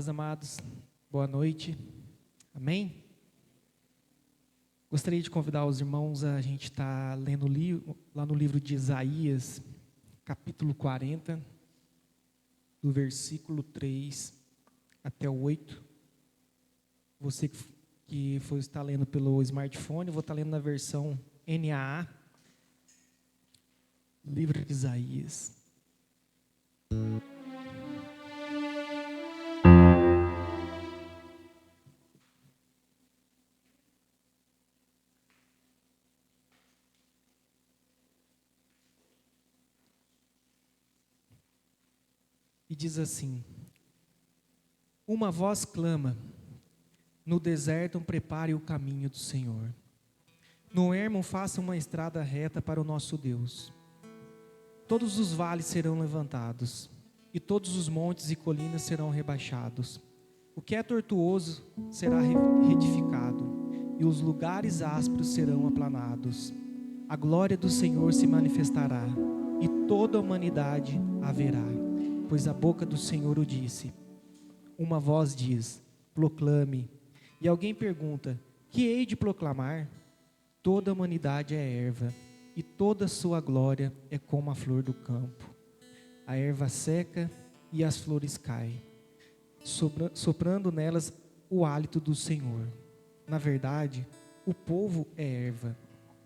Meus amados, boa noite, amém? Gostaria de convidar os irmãos, a gente está lendo lá no livro de Isaías, capítulo 40, do versículo 3 até o 8. Você que for estar lendo pelo smartphone, eu vou estar lendo na versão NAA, livro de Isaías. E diz assim: uma voz clama, no deserto prepare o caminho do Senhor. No ermo faça uma estrada reta para o nosso Deus. Todos os vales serão levantados, e todos os montes e colinas serão rebaixados. O que é tortuoso será retificado, e os lugares ásperos serão aplanados. A glória do Senhor se manifestará, e toda a humanidade a verá. Pois a boca do Senhor o disse. Uma voz diz, proclame. E alguém pergunta, que hei de proclamar? Toda a humanidade é erva, e toda a sua glória é como a flor do campo. A erva seca e as flores caem, soprando nelas o hálito do Senhor. Na verdade, o povo é erva,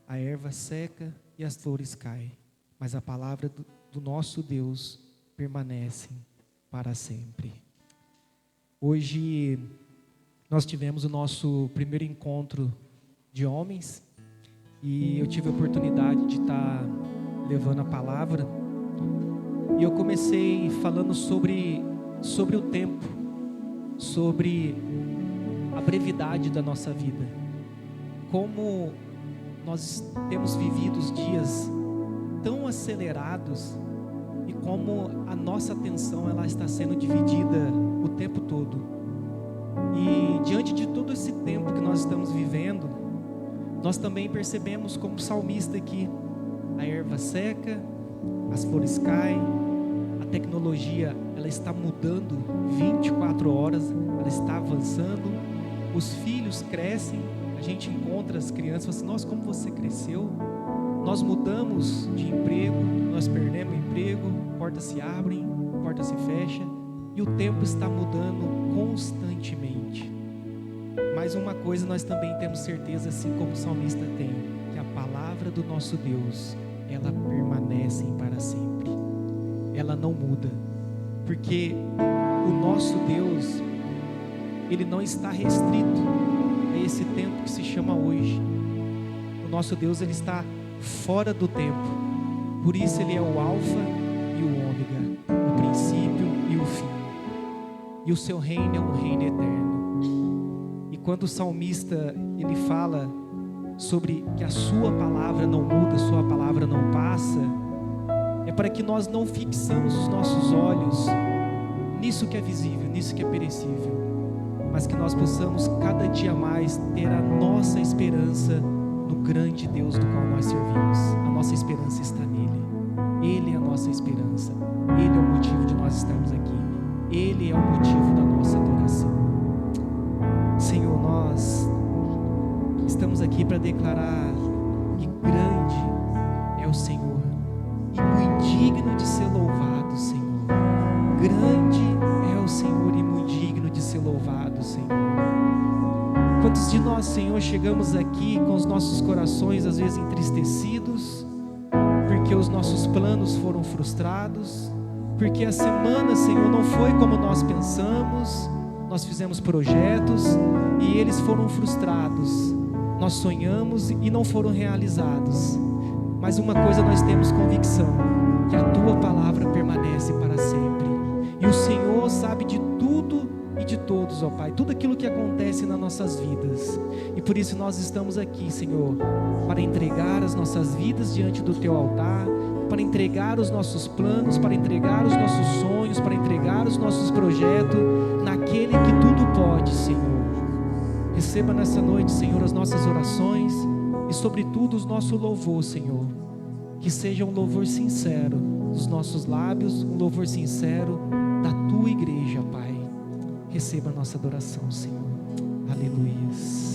a erva seca e as flores caem, mas a palavra do nosso Deus permanecem para sempre. Hoje nós tivemos o nosso primeiro encontro de homens e eu tive a oportunidade de estar levando a palavra e eu comecei falando sobre o tempo, sobre a brevidade da nossa vida, como nós temos vivido os dias tão acelerados e como a nossa atenção ela está sendo dividida o tempo todo. E diante de todo esse tempo que nós estamos vivendo, nós também percebemos como salmista que a erva seca, as flores caem, a tecnologia ela está mudando 24 horas, ela está avançando, os filhos crescem, a gente encontra as crianças e fala assim, nossa, como você cresceu. Nós mudamos de emprego, nós perdemos o emprego, portas se abrem, portas se fecham, e o tempo está mudando constantemente. Mas uma coisa nós também temos certeza, assim como o salmista tem, que a palavra do nosso Deus, ela permanece para sempre. Ela não muda, porque o nosso Deus, ele não está restrito a esse tempo que se chama hoje. O nosso Deus, ele está fora do tempo, por isso ele é o alfa e o ômega, o princípio e o fim, e o seu reino é um reino eterno. E quando o salmista ele fala sobre que a sua palavra não muda, a sua palavra não passa, é para que nós não fixamos os nossos olhos nisso que é visível, nisso que é perecível, mas que nós possamos cada dia mais ter a nossa esperança no grande Deus do qual nós servimos. A nossa esperança está nele. Ele é a nossa esperança. Ele é o motivo de nós estarmos aqui. Ele é o motivo da nossa adoração. Senhor, nós estamos aqui para declarar que grande é o Senhor e muito digno de ser louvado, Senhor. Grande é o Senhor e muito digno de ser louvado, Senhor. Quantos de nós, Senhor, chegamos aqui com os nossos corações às vezes entristecidos, porque os nossos planos foram frustrados, porque a semana, Senhor, não foi como nós pensamos, nós fizemos projetos e eles foram frustrados, nós sonhamos e não foram realizados, mas uma coisa nós temos convicção, que a Tua palavra permanece para sempre, e o Senhor sabe de tudo e de todos, ó Pai, tudo aquilo que acontece nas nossas vidas, e por isso nós estamos aqui, Senhor, para entregar as nossas vidas diante do Teu altar, para entregar os nossos planos, para entregar os nossos sonhos, para entregar os nossos projetos, naquele que tudo pode, Senhor. Receba nessa noite, Senhor, as nossas orações, e sobretudo o nosso louvor, Senhor, que seja um louvor sincero dos nossos lábios, um louvor sincero da Tua igreja, Pai. Receba a nossa adoração, Senhor. Aleluias.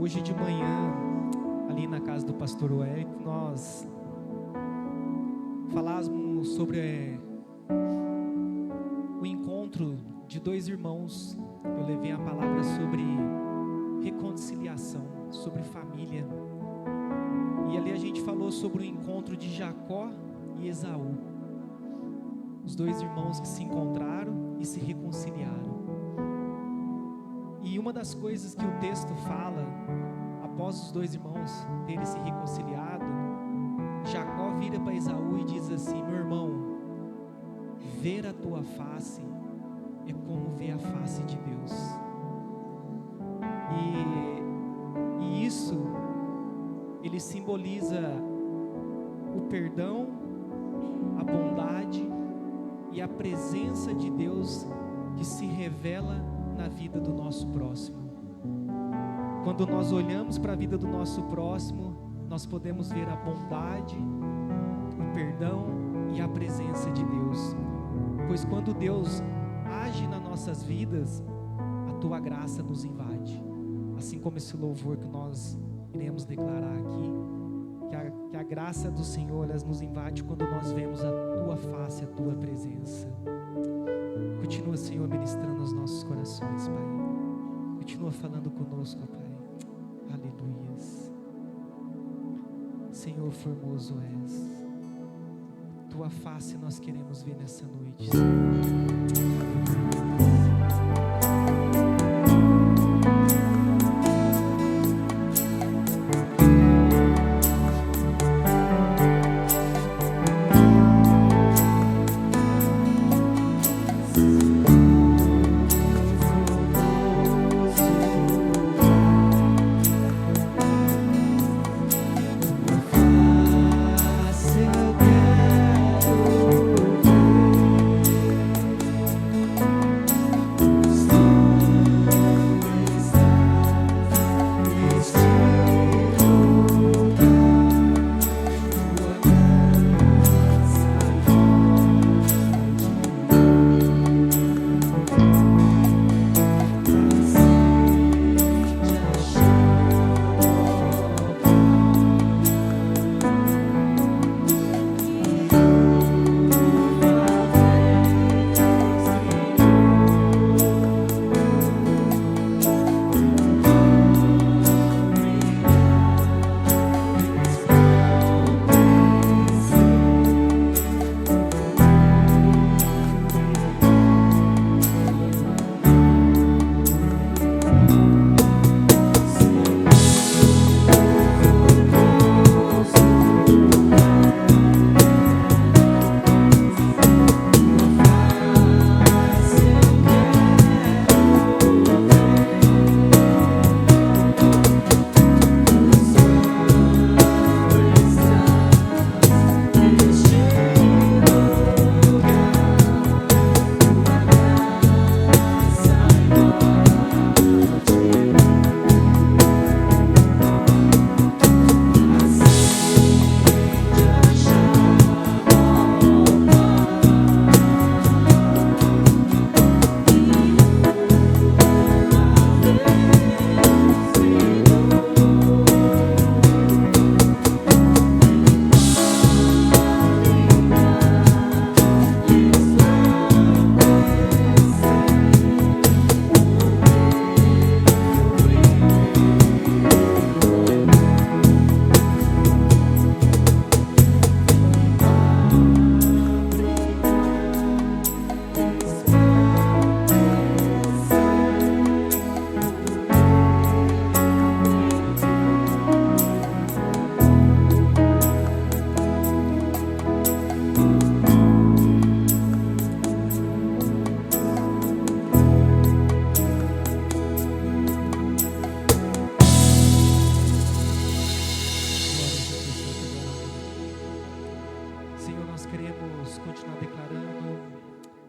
Hoje de manhã, ali na casa do pastor Wellington, nós falávamos sobre o encontro de dois irmãos. Eu levei a palavra sobre reconciliação, sobre família. E ali a gente falou sobre o encontro de Jacó e Esaú, os dois irmãos que se encontraram e se reconciliaram. E uma das coisas que o texto fala, após os dois irmãos terem se reconciliado, Jacó vira para Esaú e diz assim: meu irmão, ver a tua face é como ver a face de Deus. E isso, ele simboliza o perdão, a bondade e a presença de Deus que se revela na vida do nosso próximo. Quando nós olhamos para a vida do nosso próximo, nós podemos ver a bondade, o perdão e a presença de Deus. Pois quando Deus age nas nossas vidas, a tua graça nos invade. Assim como esse louvor que nós iremos declarar aqui, que a graça do Senhor nos invade quando nós vemos a tua face, a tua presença. Continua, Senhor, ministrando os nossos corações, Pai. Continua falando conosco, Pai. Aleluias. Senhor, formoso és. Tua face nós queremos ver nessa noite, Senhor.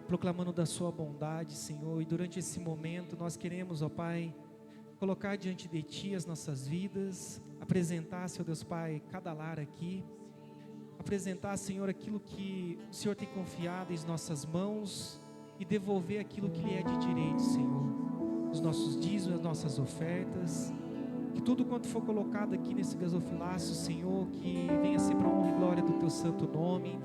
Proclamando da sua bondade, Senhor, e durante esse momento nós queremos, ó Pai, colocar diante de Ti as nossas vidas, apresentar, Senhor Deus Pai, cada lar aqui, apresentar, Senhor, aquilo que o Senhor tem confiado em nossas mãos e devolver aquilo que lhe é de direito, Senhor, os nossos dízimos, as nossas ofertas, que tudo quanto for colocado aqui nesse gasofilácio, Senhor, que venha ser para a honra e glória do Teu santo nome.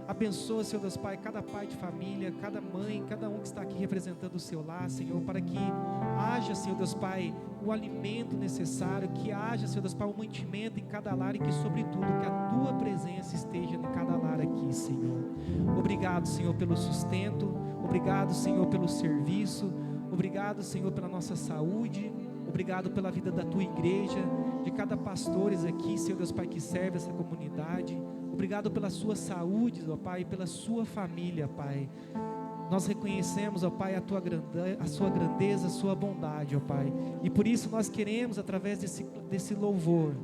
Abençoa, Senhor Deus Pai, cada pai de família, cada mãe, cada um que está aqui representando o seu lar, Senhor, para que haja, Senhor Deus Pai, o alimento necessário, que haja, Senhor Deus Pai, o mantimento em cada lar e que, sobretudo, que a Tua presença esteja em cada lar aqui, Senhor. Obrigado, Senhor, pelo sustento, obrigado, Senhor, pelo serviço, obrigado, Senhor, pela nossa saúde, obrigado pela vida da Tua igreja, de cada pastores aqui, Senhor Deus Pai, que serve essa comunidade. Obrigado pela sua saúde, ó Pai, pela sua família, Pai. Nós reconhecemos, ó Pai, a sua grandeza, a sua bondade, ó Pai. E por isso nós queremos, através desse louvor,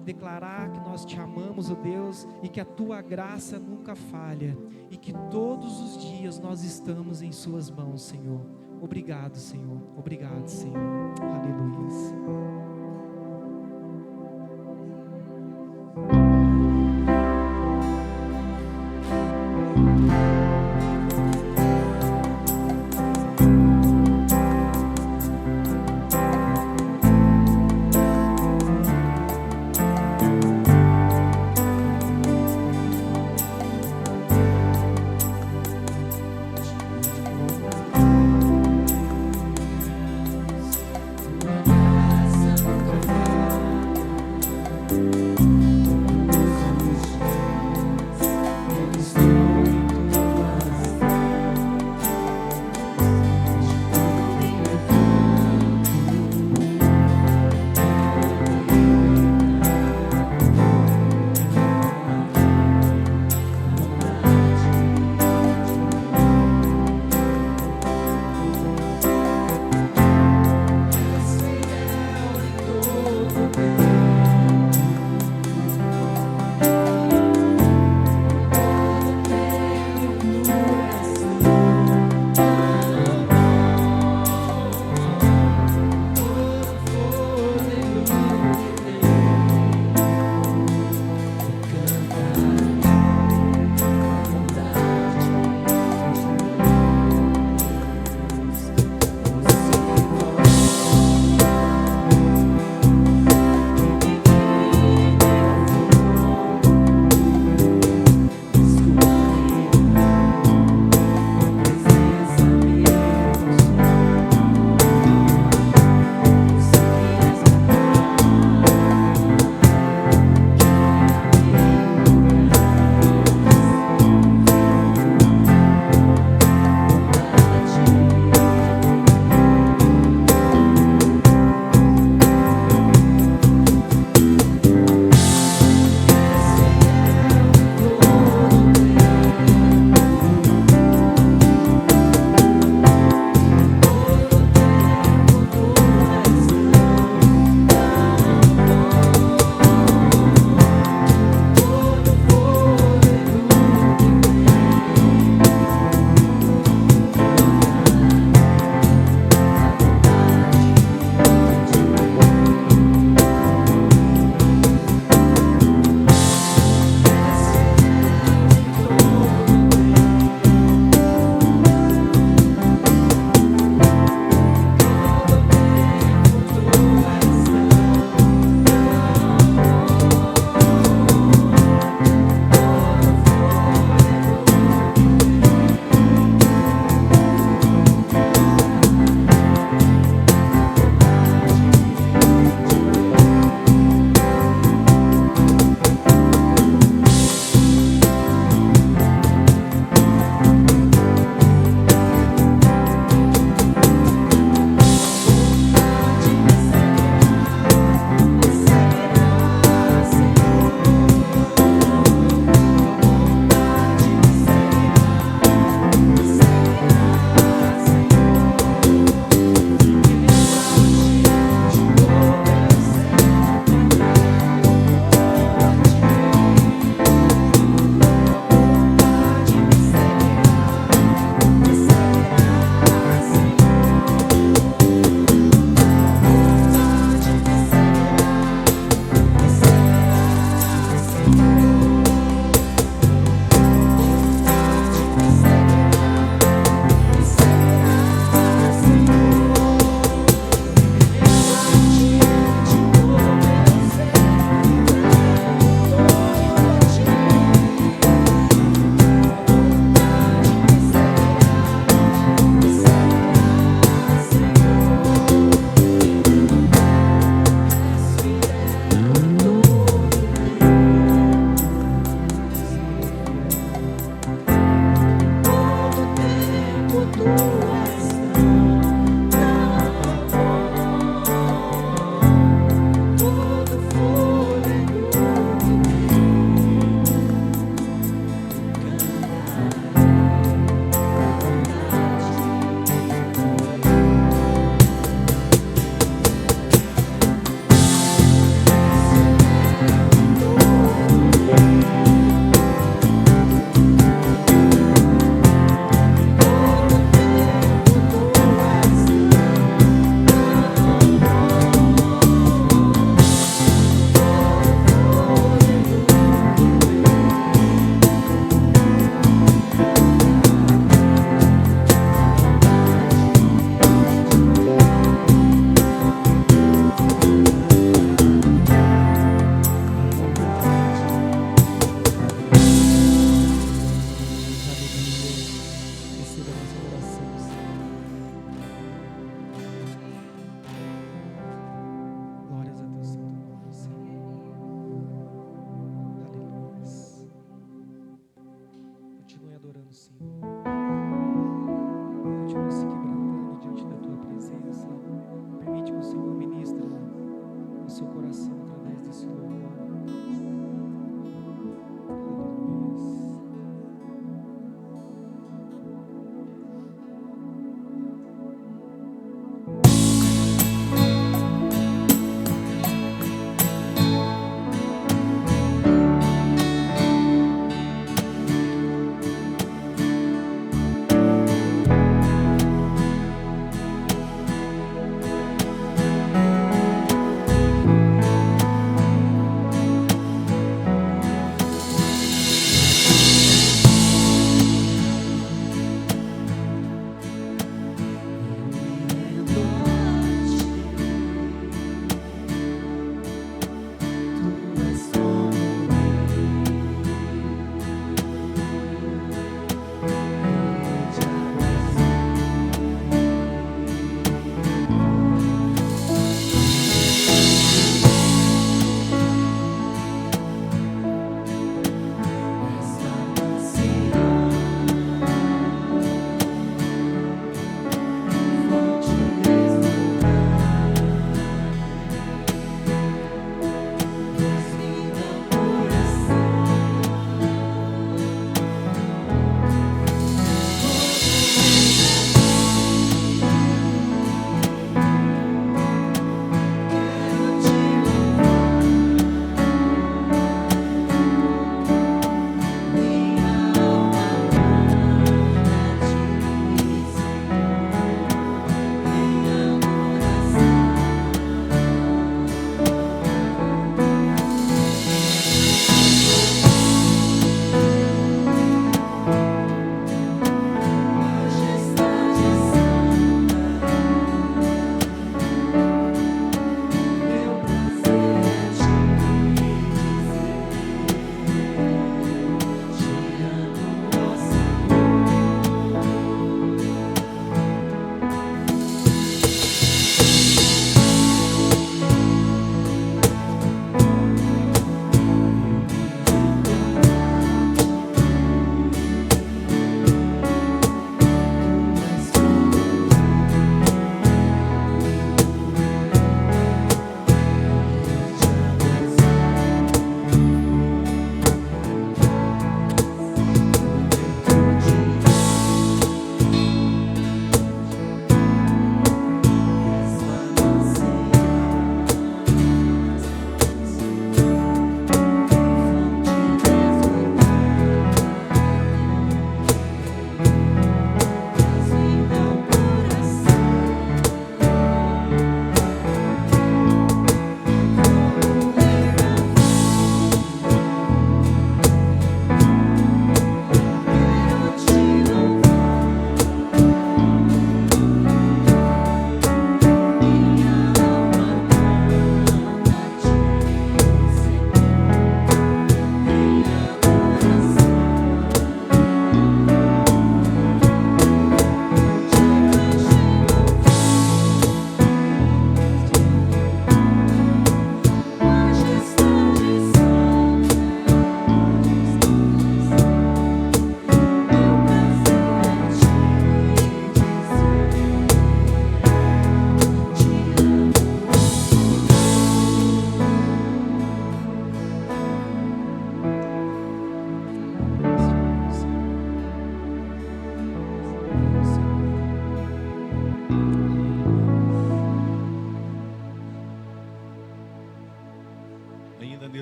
declarar que nós te amamos, ó Deus, e que a tua graça nunca falha, e que todos os dias nós estamos em suas mãos, Senhor. Obrigado, Senhor. Obrigado, Senhor. Aleluia.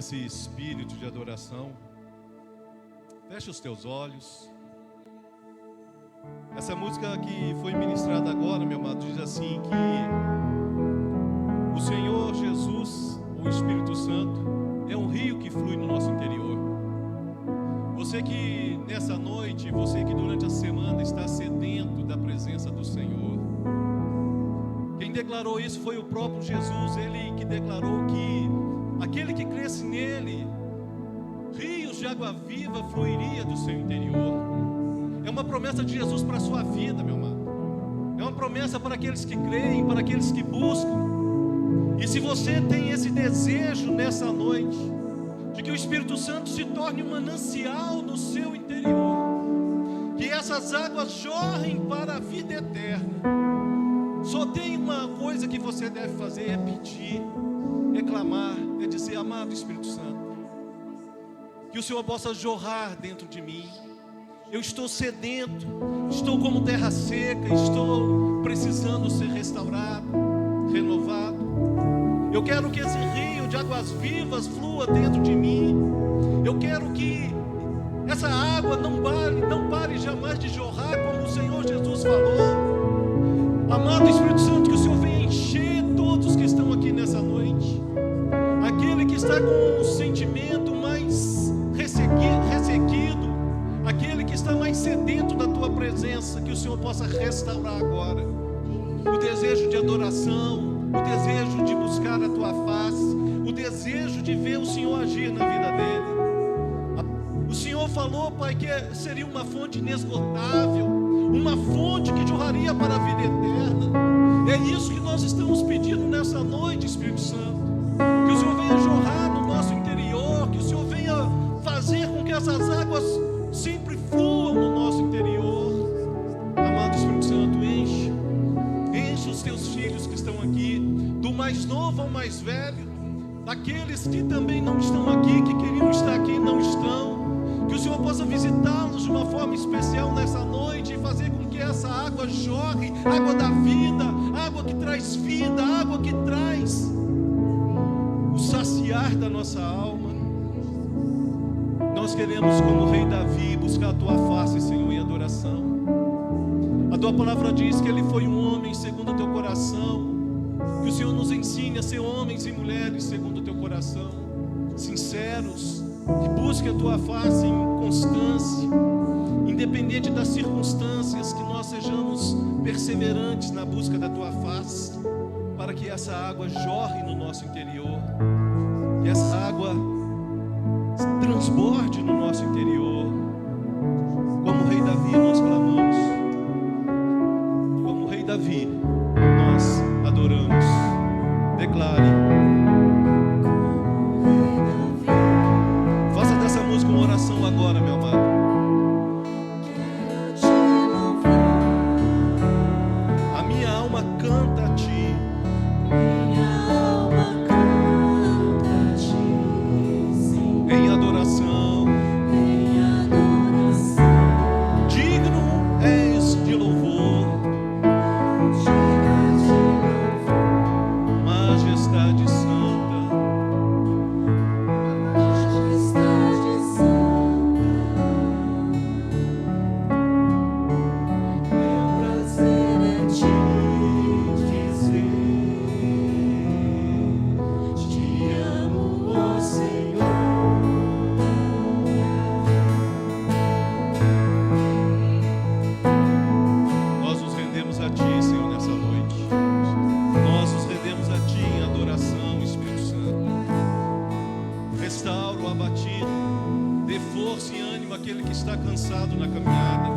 nesse espírito de adoração, feche os teus olhos. Essa música que foi ministrada agora, meu amado, diz assim que o Senhor Jesus, o Espírito Santo, é um rio que flui no nosso interior. Você que nessa noite, você que durante a semana está sedento da presença do Senhor, quem declarou isso foi o próprio Jesus. Ele que declarou que aquele que cresce nele, rios de água viva fluiria do seu interior. É uma promessa de Jesus para a sua vida, meu amado. É uma promessa para aqueles que creem, para aqueles que buscam. E se você tem esse desejo nessa noite, de que o Espírito Santo se torne um manancial no seu interior, que essas águas jorrem para a vida eterna, só tem uma coisa que você deve fazer: é pedir, é clamar, é dizer: amado Espírito Santo, que o Senhor possa jorrar dentro de mim. Eu estou sedento, estou como terra seca, estou precisando ser restaurado, renovado. Eu quero que esse rio de águas vivas flua dentro de mim. Eu quero que essa água não pare jamais de jorrar, como o Senhor Jesus falou. Amado Espírito Santo, que o Senhor venha encher todos que estão aqui nessa noite. Aquele que está com um sentimento mais ressequido, aquele que está mais sedento da tua presença, que o Senhor possa restaurar agora o desejo de adoração, o desejo de buscar a tua face, o desejo de ver o Senhor agir na vida dele. O Senhor falou, Pai, que seria uma fonte inesgotável, uma fonte que jorraria para a vida eterna. É isso que nós estamos pedindo nessa noite, Espírito Santo. Que o Senhor venha jorrar no nosso interior, que o Senhor venha fazer com que essas águas sempre fluam no nosso interior. Amado Espírito Santo, enche os teus filhos que estão aqui, do mais novo ao mais velho, daqueles que também não estão aqui, que queriam estar aqui e não estão. Que o Senhor possa visitá-los de uma forma especial nessa noite e fazer com que essa água jorre, água da vida, água que traz vida, água que traz o saciar da nossa alma. Nós queremos, como o rei Davi, buscar a tua face, Senhor, em adoração. A tua palavra diz que ele foi um homem segundo o teu coração. Que o Senhor nos ensine a ser homens e mulheres segundo o teu coração, sinceros, que busquem a tua face em constância, independente das circunstâncias, que nós sejamos perseverantes na busca da tua face, para que essa água jorre no nosso interior, que essa água transborde no nosso interior. Como o rei Davi nós clamamos, como o rei Davi nós adoramos. Declare, faça dessa música uma oração agora, meu amado. A minha alma canta a ti, em adoração. Digno és de louvor, majestade santa. Meu prazer é te dizer, te amo, ó Senhor. Nós nos rendemos a ti, Senhor, nessa noite. Nós nos rendemos a ti em adoração, Espírito Santo. Restaura o abatido, dê força e ânimo àquele que está cansado na caminhada.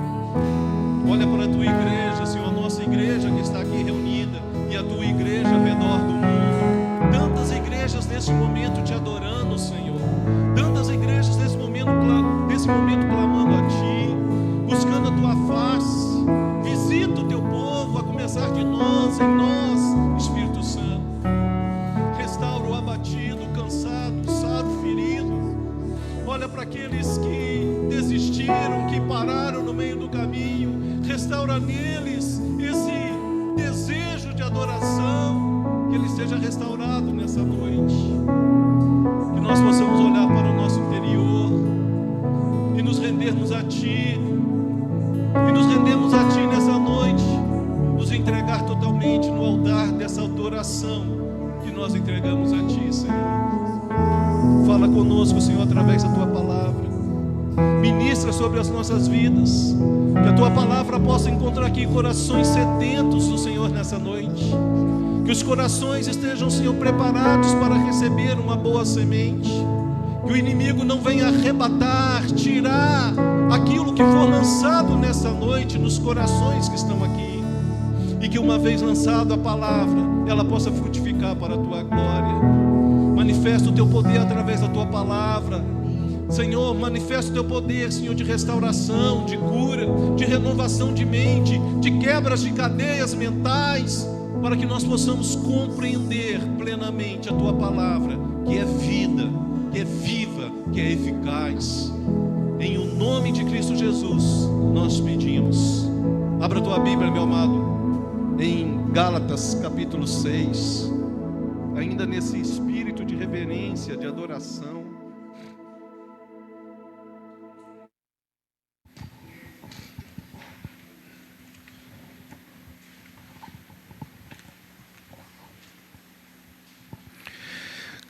Olha para a tua igreja, Senhor, a nossa igreja que está aqui reunida, e a tua igreja ao redor do mundo. Tantas igrejas nesse momento te adorando, Senhor. Tantas igrejas nesse momento clamando a ti, buscando a tua face. Visita o teu povo, a começar de nós, em nós, Espírito Santo. Restaura o abatido, o cansado, o saro, o ferido. Olha para aqueles que desistiram, que pararam no meio do caminho. Restaura neles esse desejo de adoração, que ele seja restaurado nessa noite. que nós possamos olhar para o nosso interior e nos rendermos a Ti, e nos rendemos a Ti nessa noite, nos entregar totalmente no altar dessa adoração que nós entregamos a Ti, Senhor. Fala conosco, Senhor, através da Tua palavra. Ministra sobre as nossas vidas, que a Tua palavra possa encontrar aqui corações sedentos do Senhor nessa noite, que os corações estejam, Senhor, preparados para receber uma boa semente, que o inimigo não venha arrebatar, tirar aquilo que for lançado nessa noite nos corações que estão aqui, e que uma vez lançada a palavra, ela possa frutificar para a Tua glória. Manifesta o Teu poder através da Tua palavra, Senhor, manifesta o Teu poder, Senhor, de restauração, de cura, de renovação de mente, de quebras de cadeias mentais, para que nós possamos compreender plenamente a Tua palavra, que é vida, que é viva, que é eficaz. Em o nome de Cristo Jesus, nós pedimos. Abra a Tua Bíblia, meu amado, em Gálatas capítulo 6, ainda nesse espírito de reverência, de adoração.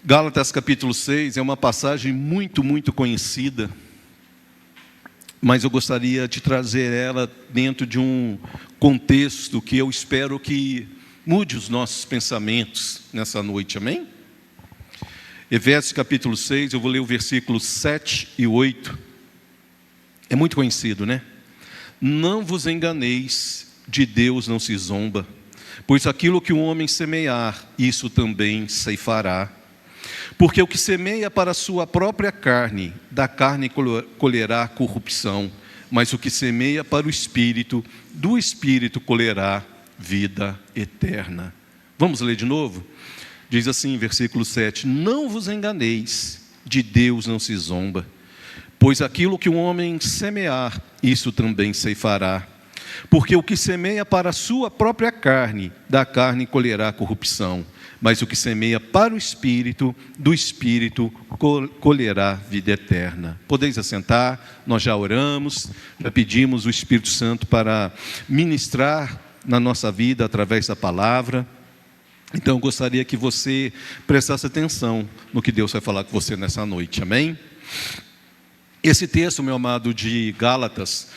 Gálatas capítulo 6 é uma passagem muito conhecida, mas eu gostaria de trazer ela dentro de um contexto que eu espero que mude os nossos pensamentos nessa noite, amém? Efésios capítulo 6, eu vou ler o versículos 7 e 8, é muito conhecido, né? Não vos enganeis, de Deus não se zomba, pois aquilo que o homem semear, isso também ceifará. Porque o que semeia para a sua própria carne, da carne colherá corrupção, mas o que semeia para o Espírito, do Espírito colherá vida eterna. Vamos ler de novo? Diz assim, versículo 7, não vos enganeis, de Deus não se zomba, pois aquilo que o homem semear, isso também ceifará. Porque o que semeia para a sua própria carne, da carne colherá corrupção, mas o que semeia para o Espírito, do Espírito colherá vida eterna. Podeis assentar, nós já oramos, já pedimos o Espírito Santo para ministrar na nossa vida através da palavra. Então eu gostaria que você prestasse atenção no que Deus vai falar com você nessa noite, amém? Esse texto, meu amado, de Gálatas,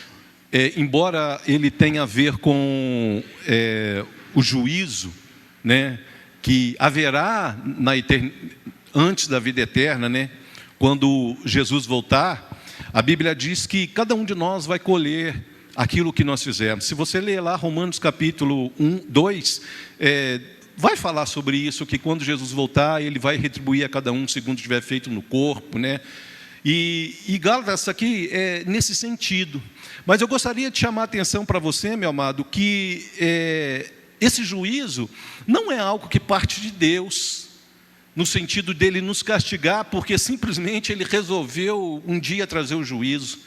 embora ele tenha a ver com o juízo, né, que haverá antes da vida eterna, né, quando Jesus voltar, a Bíblia diz que cada um de nós vai colher aquilo que nós fizemos. Se você ler lá Romanos capítulo 1, 2, vai falar sobre isso, que quando Jesus voltar, Ele vai retribuir a cada um segundo tiver feito no corpo, né? E Gálatas aqui é nesse sentido. Mas eu gostaria de chamar a atenção para você, meu amado, que esse juízo não é algo que parte de Deus, no sentido dele nos castigar, porque simplesmente Ele resolveu um dia trazer o juízo.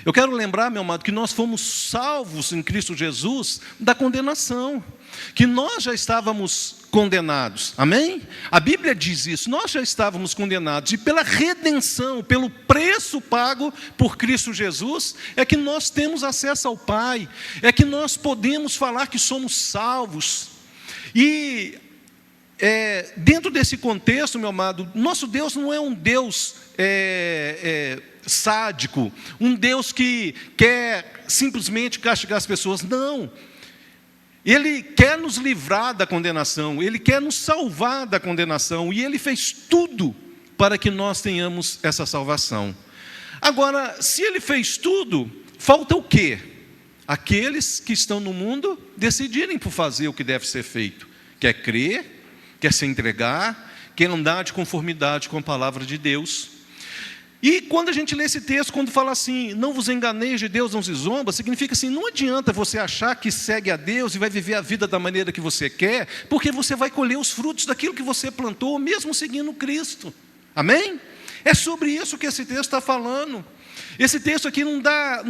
Eu quero lembrar, meu amado, que nós fomos salvos em Cristo Jesus da condenação, que nós já estávamos condenados, amém? A Bíblia diz isso, nós já estávamos condenados, e pela redenção, pelo preço pago por Cristo Jesus, é que nós temos acesso ao Pai, é que nós podemos falar que somos salvos. E dentro desse contexto, meu amado, nosso Deus não é um Deus sádico, um Deus que quer simplesmente castigar as pessoas, não. Ele quer nos livrar da condenação, Ele quer nos salvar da condenação, e Ele fez tudo para que nós tenhamos essa salvação. Agora, se Ele fez tudo, falta o quê? Aqueles que estão no mundo decidirem por fazer o que deve ser feito. Quer crer, quer se entregar, quer andar de conformidade com a palavra de Deus. E quando a gente lê esse texto, quando fala assim, não vos enganeis, de Deus não se zomba, significa assim, não adianta você achar que segue a Deus e vai viver a vida da maneira que você quer, porque você vai colher os frutos daquilo que você plantou, mesmo seguindo Cristo, amém? É sobre isso que esse texto está falando. Esse texto aqui não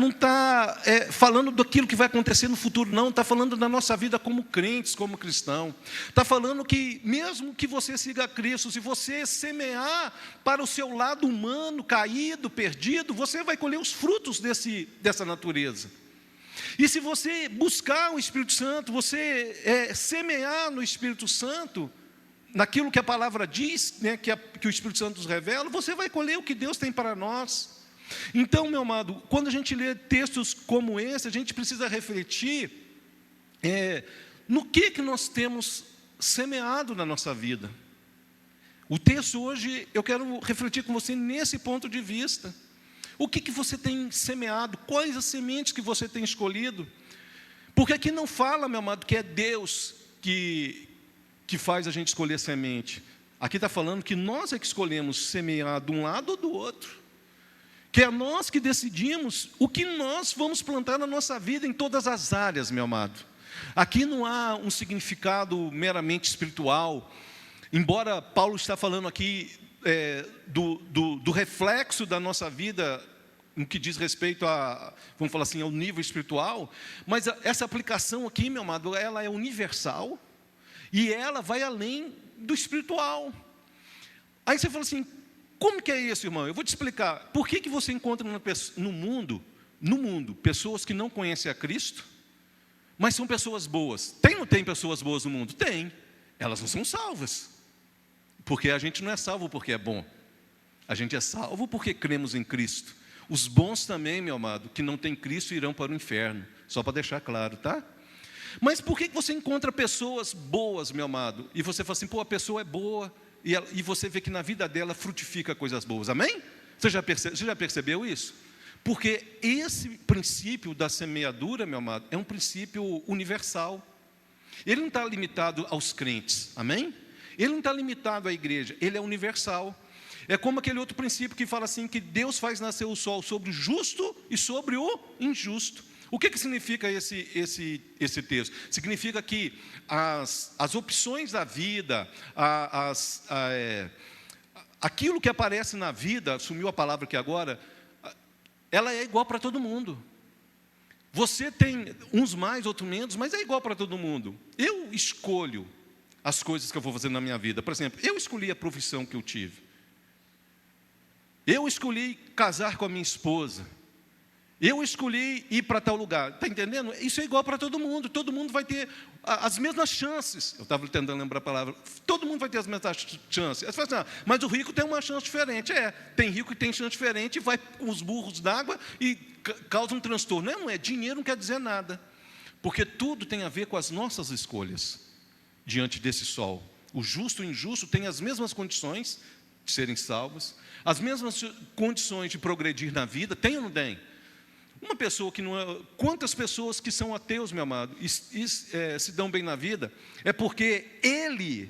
está falando daquilo que vai acontecer no futuro, não. Está falando da nossa vida como crentes, como cristão. Está falando que mesmo que você siga a Cristo, se você semear para o seu lado humano, caído, perdido, você vai colher os frutos dessa natureza. E se você buscar o Espírito Santo, você semear no Espírito Santo, naquilo que a palavra diz, né, que o Espírito Santo nos revela, você vai colher o que Deus tem para nós. Então, meu amado, quando a gente lê textos como esse, a gente precisa refletir no que nós temos semeado na nossa vida. O texto hoje, eu quero refletir com você nesse ponto de vista. O que você tem semeado? Quais as sementes que você tem escolhido? Porque aqui não fala, meu amado, que é Deus que faz a gente escolher semente. Aqui está falando que nós é que escolhemos semear de um lado ou do outro. Que é nós que decidimos o que nós vamos plantar na nossa vida em todas as áreas, meu amado. Aqui não há um significado meramente espiritual. Embora Paulo está falando aqui do reflexo da nossa vida no que diz respeito vamos falar assim, ao nível espiritual, mas essa aplicação aqui, meu amado, ela é universal e ela vai além do espiritual. Aí você fala assim, como que é isso, irmão? Eu vou te explicar. Por que você encontra no mundo pessoas que não conhecem a Cristo, mas são pessoas boas? Tem ou não tem pessoas boas no mundo? Tem. Elas não são salvas. Porque a gente não é salvo porque é bom. A gente é salvo porque cremos em Cristo. Os bons também, meu amado, que não têm Cristo irão para o inferno. Só para deixar claro, tá? Mas por que você encontra pessoas boas, meu amado? E você fala assim, a pessoa é boa, e você vê que na vida dela frutifica coisas boas, amém? Você já percebeu isso? Porque esse princípio da semeadura, meu amado, é um princípio universal. Ele não está limitado aos crentes, amém? Ele não está limitado à igreja, ele é universal. É como aquele outro princípio que fala assim, que Deus faz nascer o sol sobre o justo e sobre o injusto. O que significa esse texto? Significa que as opções da vida, aquilo que aparece na vida, sumiu a palavra aqui agora, ela é igual para todo mundo. Você tem uns mais, outros menos, mas é igual para todo mundo. Eu escolho as coisas que eu vou fazer na minha vida. Por exemplo, eu escolhi a profissão que eu tive. Eu escolhi casar com a minha esposa. Eu escolhi ir para tal lugar. Está entendendo? Isso é igual para todo mundo. Todo mundo vai ter as mesmas chances. Eu estava tentando lembrar a palavra. Todo mundo vai ter as mesmas chances. Você fala assim, mas o rico tem uma chance diferente. Tem rico que tem chance diferente e vai com os burros d'água e causa um transtorno. Não é dinheiro, não quer dizer nada. Porque tudo tem a ver com as nossas escolhas diante desse sol. O justo e o injusto têm as mesmas condições de serem salvos, as mesmas condições de progredir na vida. Tem ou não tem? Uma pessoa que não é... Quantas pessoas que são ateus, meu amado, se dão bem na vida, é porque ele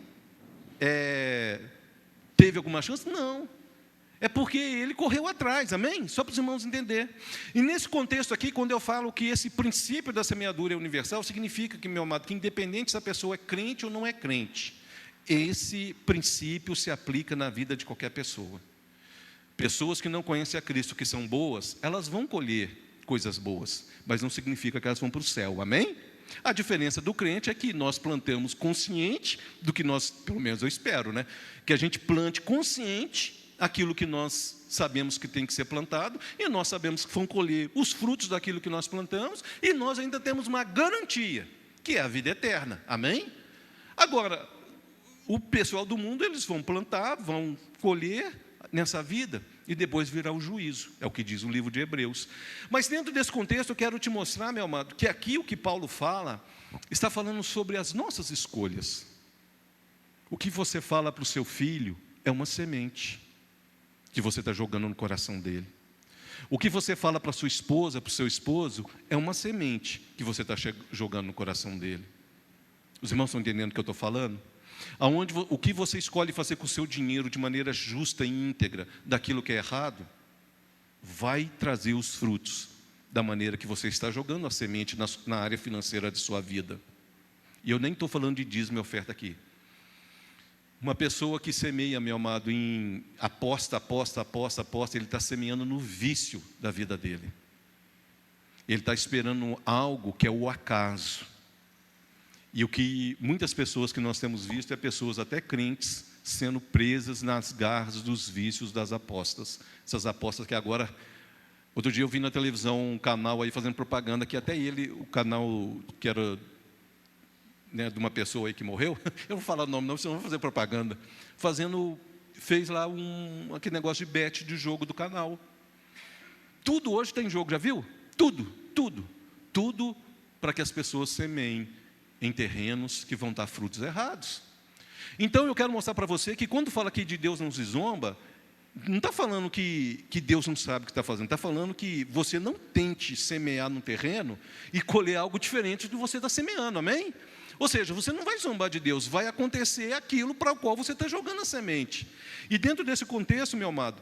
teve alguma chance? Não. É porque ele correu atrás, amém? Só para os irmãos entenderem. E nesse contexto aqui, quando eu falo que esse princípio da semeadura é universal, significa que, meu amado, que independente se a pessoa é crente ou não é crente, esse princípio se aplica na vida de qualquer pessoa. Pessoas que não conhecem a Cristo, que são boas, elas vão colher coisas boas, mas não significa que elas vão para o céu, amém? A diferença do crente é que nós plantamos consciente do que nós, pelo menos eu espero, né? Que a gente plante consciente aquilo que nós sabemos que tem que ser plantado, e nós sabemos que vão colher os frutos daquilo que nós plantamos, e nós ainda temos uma garantia, que é a vida eterna, amém? Agora, o pessoal do mundo, eles vão plantar, vão colher nessa vida, e depois virá o juízo, é o que diz o livro de Hebreus. Mas dentro desse contexto eu quero te mostrar, meu amado, que aqui o que Paulo fala, está falando sobre as nossas escolhas. O que você fala para o seu filho é uma semente que você está jogando no coração dele. O que você fala para a sua esposa, para o seu esposo, é uma semente que você está jogando no coração dele. Os irmãos estão entendendo o que eu estou falando? O que você escolhe fazer com o seu dinheiro de maneira justa e íntegra daquilo que é errado, vai trazer os frutos da maneira que você está jogando a semente na área financeira de sua vida. E eu nem estou falando de dízimo e oferta aqui. Uma pessoa que semeia, meu amado, em aposta, ele está semeando no vício da vida dele. Ele está esperando algo que é o acaso. E o que muitas pessoas que nós temos visto é pessoas até crentes sendo presas nas garras dos vícios das apostas. Essas apostas que agora... Outro dia eu vi na televisão um canal aí fazendo propaganda, que até ele, o canal que era, né, de uma pessoa aí que morreu, eu não vou falar o nome não, senão eu vou fazer propaganda, fez lá aquele negócio de bet de jogo do canal. Tudo hoje tem jogo, já viu? Tudo para que as pessoas semeiem em terrenos que vão dar frutos errados. Então eu quero mostrar para você que quando fala aqui de Deus não se zomba, não está falando que Deus não sabe o que está fazendo, está falando que você não tente semear no terreno e colher algo diferente do que você está semeando, amém? Ou seja, você não vai zombar de Deus, vai acontecer aquilo para o qual você está jogando a semente. E dentro desse contexto, meu amado,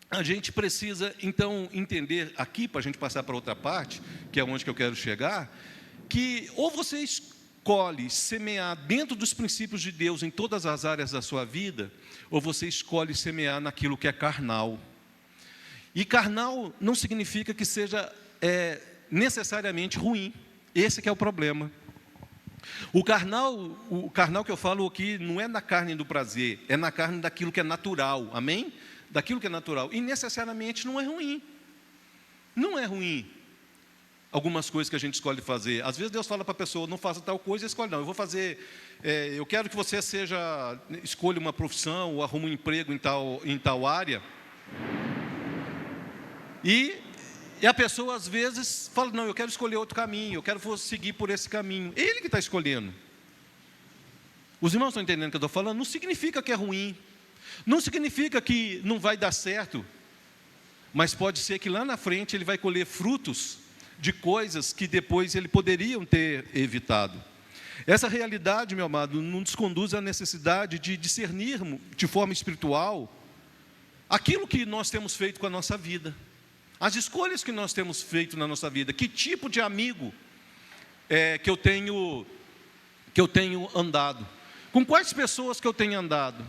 a gente precisa então entender aqui, para a gente passar para outra parte, que é onde que eu quero chegar, que ou você escolhe semear dentro dos princípios de Deus em todas as áreas da sua vida, ou você escolhe semear naquilo que é carnal. E carnal não significa que seja necessariamente ruim. Esse que é o problema. O carnal que eu falo aqui não é na carne do prazer, é na carne daquilo que é natural, amém? Daquilo que é natural, e necessariamente não é ruim. Não é ruim algumas coisas que a gente escolhe fazer. Às vezes Deus fala para a pessoa, não faça tal coisa, e escolhe, não, eu vou fazer, eu quero que você escolha uma profissão, ou arrume um emprego em tal área. E a pessoa às vezes fala, não, eu quero escolher outro caminho, eu quero seguir por esse caminho. Ele que está escolhendo. Os irmãos estão entendendo o que eu estou falando? Não significa que é ruim, não significa que não vai dar certo, mas pode ser que lá na frente ele vai colher frutos de coisas que depois ele poderiam ter evitado. Essa realidade, meu amado, nos conduz à necessidade de discernirmos de forma espiritual aquilo que nós temos feito com a nossa vida, as escolhas que nós temos feito na nossa vida, que tipo de amigo que eu tenho andado, com quais pessoas que eu tenho andado,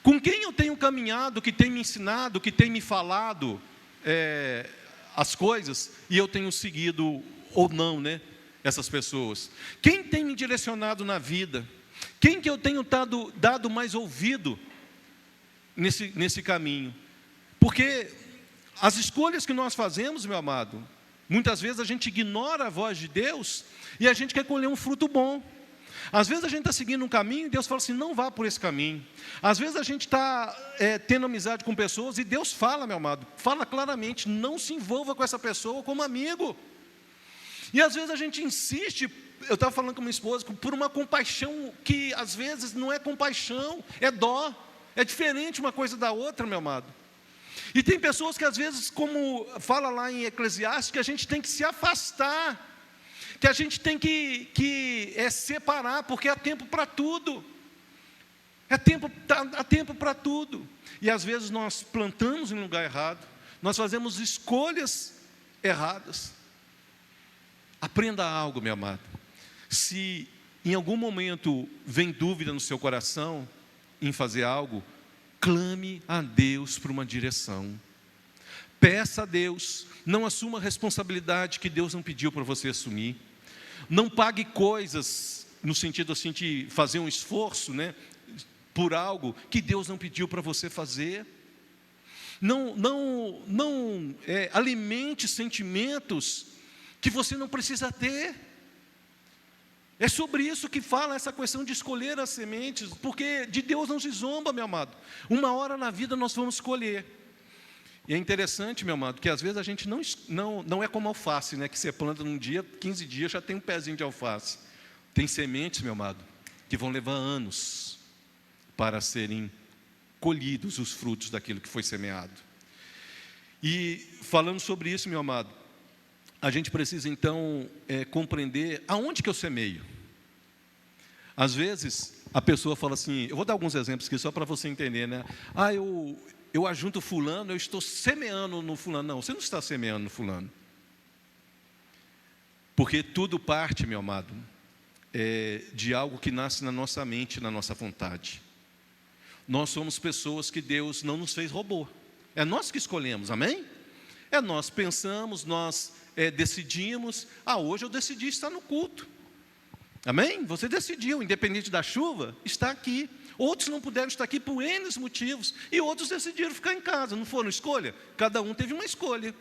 com quem eu tenho caminhado, que tem me ensinado, que tem me falado as coisas, e eu tenho seguido ou não, né, essas pessoas. Quem tem me direcionado na vida? Quem que eu tenho dado mais ouvido nesse caminho? Porque as escolhas que nós fazemos, meu amado, muitas vezes a gente ignora a voz de Deus e a gente quer colher um fruto bom. Às vezes a gente está seguindo um caminho e Deus fala assim, não vá por esse caminho. Às vezes a gente está tendo amizade com pessoas e Deus fala, meu amado, fala claramente, não se envolva com essa pessoa como amigo. E às vezes a gente insiste, eu estava falando com minha esposa, por uma compaixão que às vezes não é compaixão, é dó, é diferente uma coisa da outra, meu amado. E tem pessoas que às vezes, como fala lá em Eclesiastes, que a gente tem que se afastar, que a gente tem que separar, porque há tempo para tudo. Há tempo para tudo. E às vezes nós plantamos em lugar errado, nós fazemos escolhas erradas. Aprenda algo, meu amado. Se em algum momento vem dúvida no seu coração em fazer algo, clame a Deus por uma direção. Peça a Deus, não assuma a responsabilidade que Deus não pediu para você assumir. Não pague coisas no sentido assim de fazer um esforço, né, por algo que Deus não pediu para você fazer. Não alimente sentimentos que você não precisa ter. É sobre isso que fala essa questão de escolher as sementes, porque de Deus não se zomba, meu amado. Uma hora na vida nós vamos escolher. E é interessante, meu amado, que às vezes a gente não é como alface, né? Que você planta num dia, 15 dias já tem um pezinho de alface. Tem sementes, meu amado, que vão levar anos para serem colhidos os frutos daquilo que foi semeado. E falando sobre isso, meu amado, a gente precisa então compreender aonde que eu semeio. Às vezes a pessoa fala assim, eu vou dar alguns exemplos aqui só para você entender, né? Eu ajunto fulano, eu estou semeando no fulano. Não, você não está semeando no fulano. Porque tudo parte, meu amado, de algo que nasce na nossa mente, na nossa vontade. nós somos pessoas que Deus não nos fez robô. É nós que escolhemos, amém? É nós pensamos, nós decidimos. Hoje eu decidi estar no culto. Amém? Você decidiu, independente da chuva, está aqui. Outros não puderam estar aqui por N motivos. E outros decidiram ficar em casa. Não foram escolha? Cada um teve uma escolha.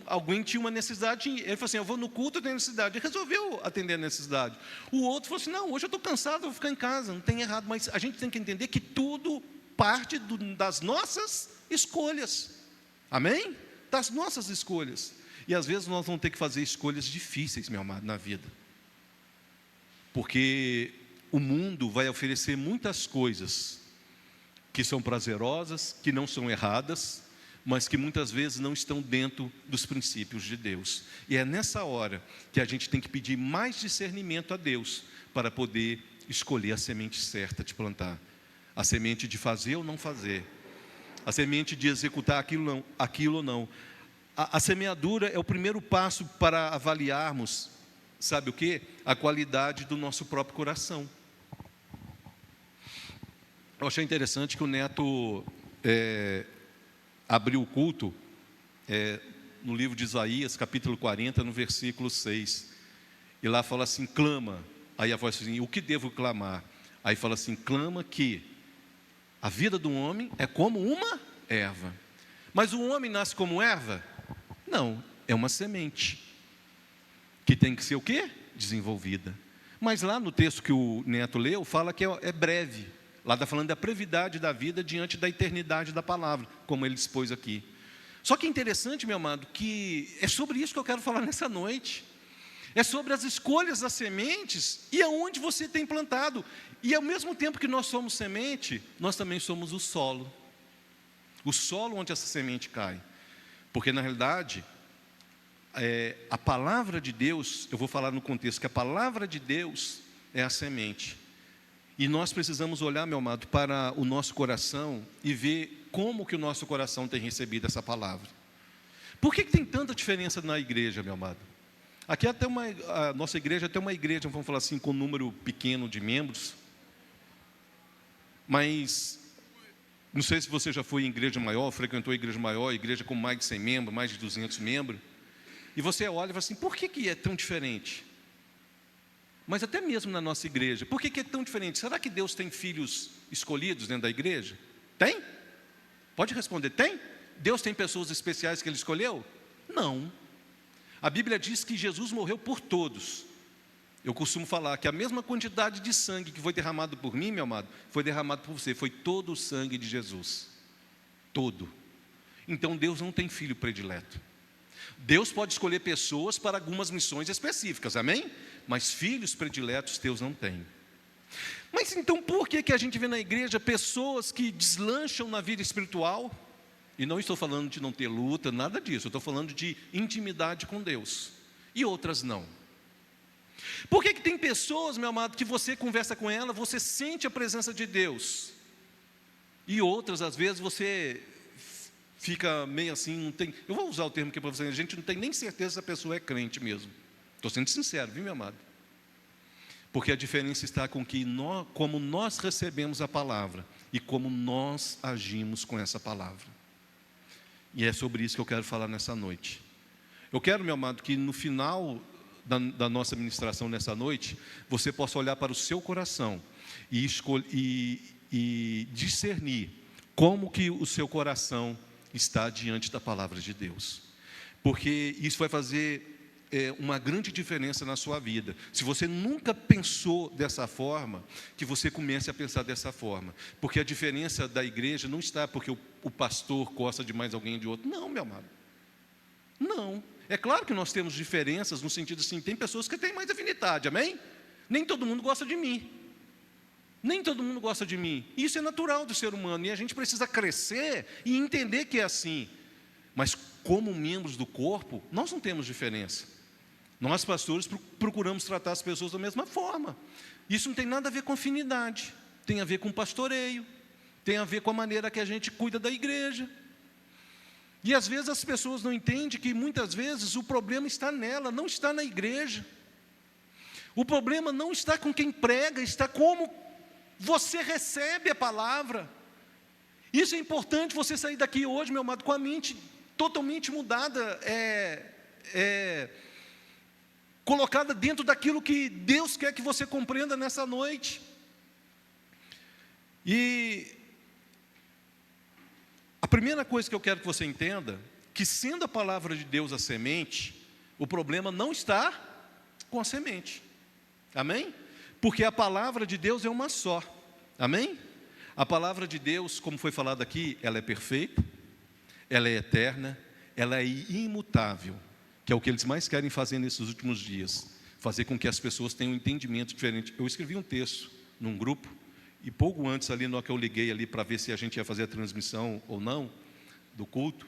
Alguém tinha uma necessidade. Ele falou assim, eu vou no culto, eu tenho necessidade. Ele resolveu atender a necessidade. O outro falou assim, não, hoje eu estou cansado, eu vou ficar em casa. Não tem errado. Mas a gente tem que entender que tudo parte das nossas escolhas. Amém? Das nossas escolhas. E às vezes nós vamos ter que fazer escolhas difíceis, meu amado, na vida. Porque o mundo vai oferecer muitas coisas que são prazerosas, que não são erradas, mas que muitas vezes não estão dentro dos princípios de Deus. E é nessa hora que a gente tem que pedir mais discernimento a Deus para poder escolher a semente certa de plantar. A semente de fazer ou não fazer. A semente de executar aquilo ou não. A semeadura é o primeiro passo para avaliarmos, sabe o quê? A qualidade do nosso próprio coração. Eu achei interessante que o Neto abriu o culto no livro de Isaías, capítulo 40, no versículo 6. E lá fala assim, clama. Aí a voz diz assim, o que devo clamar? Aí fala assim, clama que a vida do homem é como uma erva. Mas o homem nasce como erva? Não, é uma semente. Que tem que ser o quê? Desenvolvida. Mas lá no texto que o Neto leu, fala que é breve. Lá está falando da brevidade da vida diante da eternidade da palavra, como ele expôs aqui. Só que é interessante, meu amado, que é sobre isso que eu quero falar nessa noite. É sobre as escolhas das sementes e aonde você tem plantado. E ao mesmo tempo que nós somos semente, nós também somos o solo. O solo onde essa semente cai. Porque na realidade, a palavra de Deus, eu vou falar no contexto que a palavra de Deus é a semente. E nós precisamos olhar, meu amado, para o nosso coração e ver como que o nosso coração tem recebido essa palavra. Por que tem tanta diferença na igreja, meu amado? Aqui a nossa igreja é uma igreja, vamos falar assim, com um número pequeno de membros. Mas, não sei se você já foi em igreja maior, frequentou a igreja maior, igreja com mais de 100 membros, mais de 200 membros. E você olha e fala assim, por que é tão diferente? Mas até mesmo na nossa igreja, por que é tão diferente? Será que Deus tem filhos escolhidos dentro da igreja? Tem? Pode responder, tem? Deus tem pessoas especiais que Ele escolheu? Não. A Bíblia diz que Jesus morreu por todos. Eu costumo falar que a mesma quantidade de sangue que foi derramado por mim, meu amado, foi derramado por você. Foi todo o sangue de Jesus. Todo. Então Deus não tem filho predileto. Deus pode escolher pessoas para algumas missões específicas, amém? Mas filhos prediletos Deus não tem. Mas então por que a gente vê na igreja pessoas que deslancham na vida espiritual? E não estou falando de não ter luta, nada disso. Eu estou falando de intimidade com Deus. E outras não. Por que tem pessoas, meu amado, que você conversa com ela, você sente a presença de Deus? E outras, às vezes, você fica meio assim, não tem... Eu vou usar o termo aqui para você, a gente não tem nem certeza se a pessoa é crente mesmo. Estou sendo sincero, viu, meu amado? Porque a diferença está com que como nós recebemos a palavra e como nós agimos com essa palavra. E é sobre isso que eu quero falar nessa noite. Eu quero, meu amado, que no final da nossa ministração nessa noite, você possa olhar para o seu coração e discernir como que o seu coração está diante da palavra de Deus. Porque isso vai fazer uma grande diferença na sua vida. Se você nunca pensou dessa forma, que você comece a pensar dessa forma. Porque a diferença da igreja não está porque o pastor gosta de mais alguém de outro. Não, meu amado. Não. É claro que nós temos diferenças no sentido assim, tem pessoas que têm mais afinidade, amém? Nem todo mundo gosta de mim. Nem todo mundo gosta de mim. Isso é natural do ser humano e a gente precisa crescer e entender que é assim. Mas como membros do corpo, nós não temos diferença. Nós, pastores, procuramos tratar as pessoas da mesma forma. Isso não tem nada a ver com afinidade. Tem a ver com pastoreio. Tem a ver com a maneira que a gente cuida da igreja. E às vezes as pessoas não entendem que muitas vezes o problema está nela, não está na igreja. O problema não está com quem prega, está como você recebe a palavra. Isso é importante, você sair daqui hoje, meu amado, com a mente totalmente mudada, colocada dentro daquilo que Deus quer que você compreenda nessa noite. E a primeira coisa que eu quero que você entenda, que sendo a palavra de Deus a semente, o problema não está com a semente, amém? Porque a palavra de Deus é uma só, amém? A palavra de Deus, como foi falado aqui, ela é perfeita, ela é eterna, ela é imutável, que é o que eles mais querem fazer nesses últimos dias, fazer com que as pessoas tenham um entendimento diferente. Eu escrevi um texto num grupo, e pouco antes ali, na hora que eu liguei ali para ver se a gente ia fazer a transmissão ou não, do culto,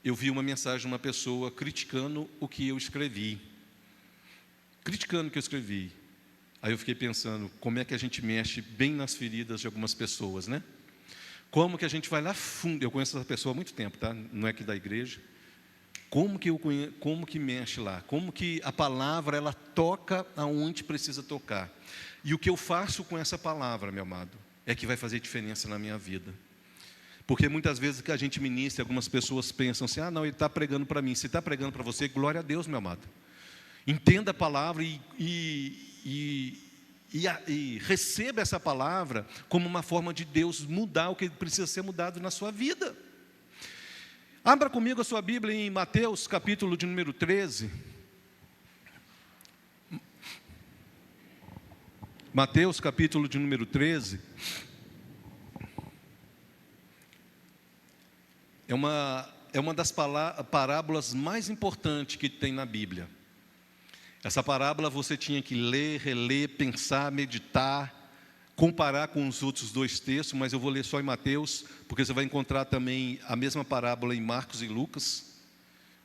eu vi uma mensagem de uma pessoa criticando o que eu escrevi. Criticando o que eu escrevi. Aí eu fiquei pensando, como é que a gente mexe bem nas feridas de algumas pessoas, né? Como que a gente vai lá fundo, eu conheço essa pessoa há muito tempo, tá? Não é aqui da igreja. Como que mexe lá? Como que a palavra, ela toca aonde precisa tocar? E o que eu faço com essa palavra, meu amado, é que vai fazer diferença na minha vida. Porque muitas vezes que a gente ministra, algumas pessoas pensam assim, não, ele está pregando para mim. Se está pregando para você, glória a Deus, meu amado. Entenda a palavra e receba essa palavra como uma forma de Deus mudar o que precisa ser mudado na sua vida. Abra comigo a sua Bíblia em Mateus, capítulo de número 13. Mateus, capítulo de número 13. É uma das parábolas mais importantes que tem na Bíblia. Essa parábola você tinha que ler, reler, pensar, meditar, comparar com os outros dois textos, mas eu vou ler só em Mateus, porque você vai encontrar também a mesma parábola em Marcos e Lucas,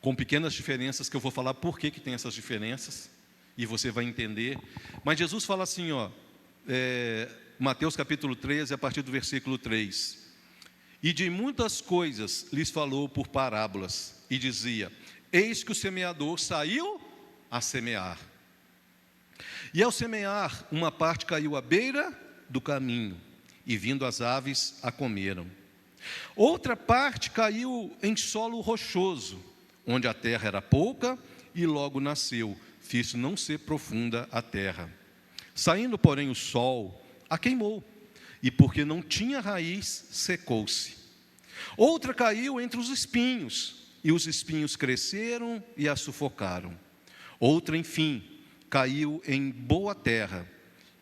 com pequenas diferenças que eu vou falar por que tem essas diferenças, e você vai entender. Mas Jesus fala assim, Mateus capítulo 13, a partir do versículo 3. E de muitas coisas lhes falou por parábolas, e dizia, eis que o semeador saiu a semear. E ao semear, uma parte caiu à beira do caminho, e vindo as aves a comeram. Outra parte caiu em solo rochoso, onde a terra era pouca, e logo nasceu, fiz não ser profunda a terra. Saindo, porém, o sol, a queimou, e porque não tinha raiz, secou-se. Outra caiu entre os espinhos, e os espinhos cresceram e a sufocaram. Outra, enfim, caiu em boa terra,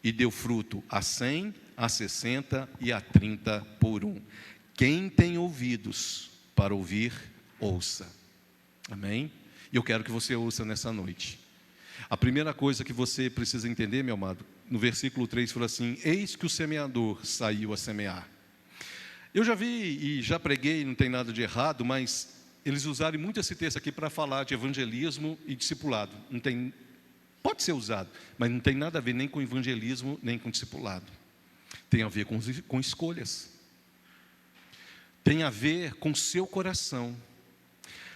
e deu fruto a 100, a 60 e a 30 por um. Quem tem ouvidos para ouvir, ouça. Amém? E eu quero que você ouça nessa noite. A primeira coisa que você precisa entender, meu amado, no versículo 3 fala assim, eis que o semeador saiu a semear. Eu já vi e já preguei, não tem nada de errado, mas eles usaram muito esse texto aqui para falar de evangelismo e discipulado. Não tem, pode ser usado, mas não tem nada a ver nem com evangelismo, nem com discipulado. Tem a ver com escolhas. Tem a ver com seu coração.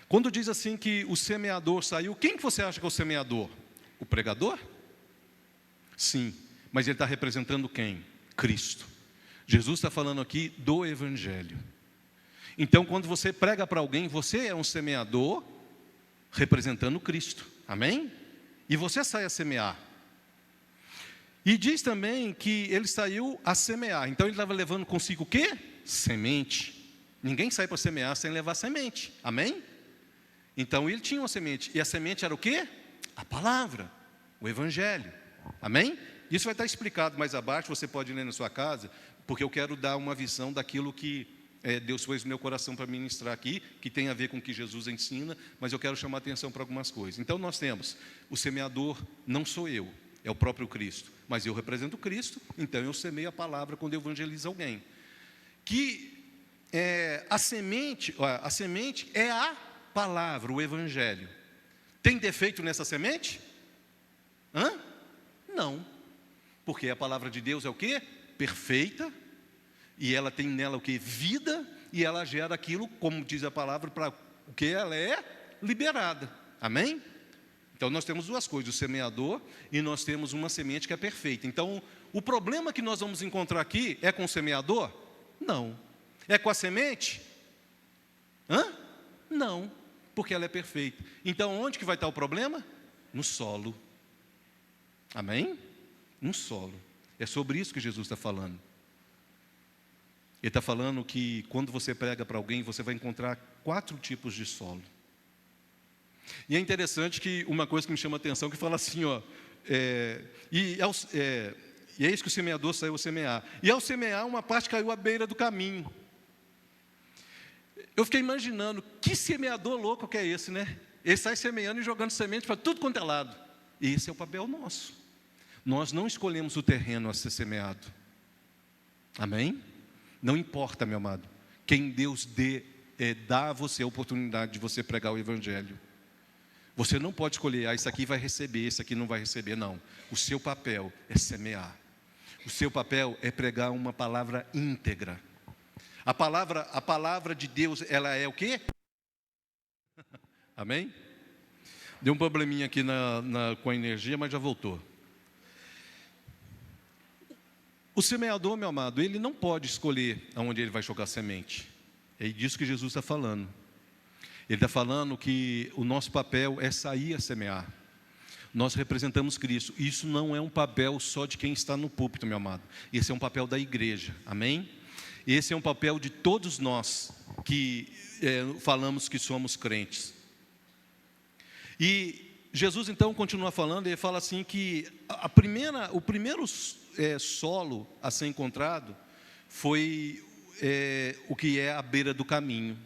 Quando diz assim que o semeador saiu, quem que você acha que é o semeador? O pregador? Sim, mas ele está representando quem? Cristo. Jesus está falando aqui do Evangelho. Então, quando você prega para alguém, você é um semeador representando Cristo. Amém? E você sai a semear. E diz também que ele saiu a semear. Então, ele estava levando consigo o quê? Semente. Ninguém sai para semear sem levar semente. Amém? Então, ele tinha uma semente. E a semente era o quê? A palavra, o Evangelho. Amém? Isso vai estar explicado mais abaixo, você pode ler na sua casa, porque eu quero dar uma visão daquilo que Deus pôs no meu coração para ministrar aqui, que tem a ver com o que Jesus ensina, mas eu quero chamar a atenção para algumas coisas. Então nós temos, o semeador não sou eu, é o próprio Cristo, mas eu represento Cristo, então eu semeio a palavra quando eu evangelizo alguém. A semente é a palavra, o Evangelho. Tem defeito nessa semente? Não, porque a palavra de Deus é o quê? Perfeita, e ela tem nela o quê? Vida, e ela gera aquilo, como diz a palavra, para o que ela é liberada. Amém? Então nós temos duas coisas, o semeador, e nós temos uma semente que é perfeita. Então, o problema que nós vamos encontrar aqui é com o semeador? Não. É com a semente? Não, porque ela é perfeita. Então, onde que vai estar o problema? No solo. Amém? No solo. É sobre isso que Jesus está falando. Ele está falando que quando você prega para alguém, você vai encontrar 4 tipos de solo. E é interessante que uma coisa que me chama a atenção, que fala assim, e é isso que o semeador saiu a semear. E ao semear, uma parte caiu à beira do caminho. Eu fiquei imaginando, que semeador louco que é esse, né? Ele sai semeando e jogando semente para tudo quanto é lado. E esse é o papel nosso. Nós não escolhemos o terreno a ser semeado. Amém? Não importa, meu amado, quem Deus dá a você a oportunidade de você pregar o Evangelho. Você não pode escolher, isso aqui vai receber, isso aqui não vai receber, não. O seu papel é semear. O seu papel é pregar uma palavra íntegra. A palavra de Deus, ela é o quê? Amém? Deu um probleminha aqui com a energia, mas já voltou. O semeador, meu amado, ele não pode escolher aonde ele vai jogar semente. É disso que Jesus está falando. Ele está falando que o nosso papel é sair a semear. Nós representamos Cristo. Isso não é um papel só de quem está no púlpito, meu amado. Esse é um papel da igreja. Amém? Esse é um papel de todos nós que falamos que somos crentes. E Jesus então continua falando, ele fala assim que o primeiro solo a ser encontrado foi o que é a beira do caminho.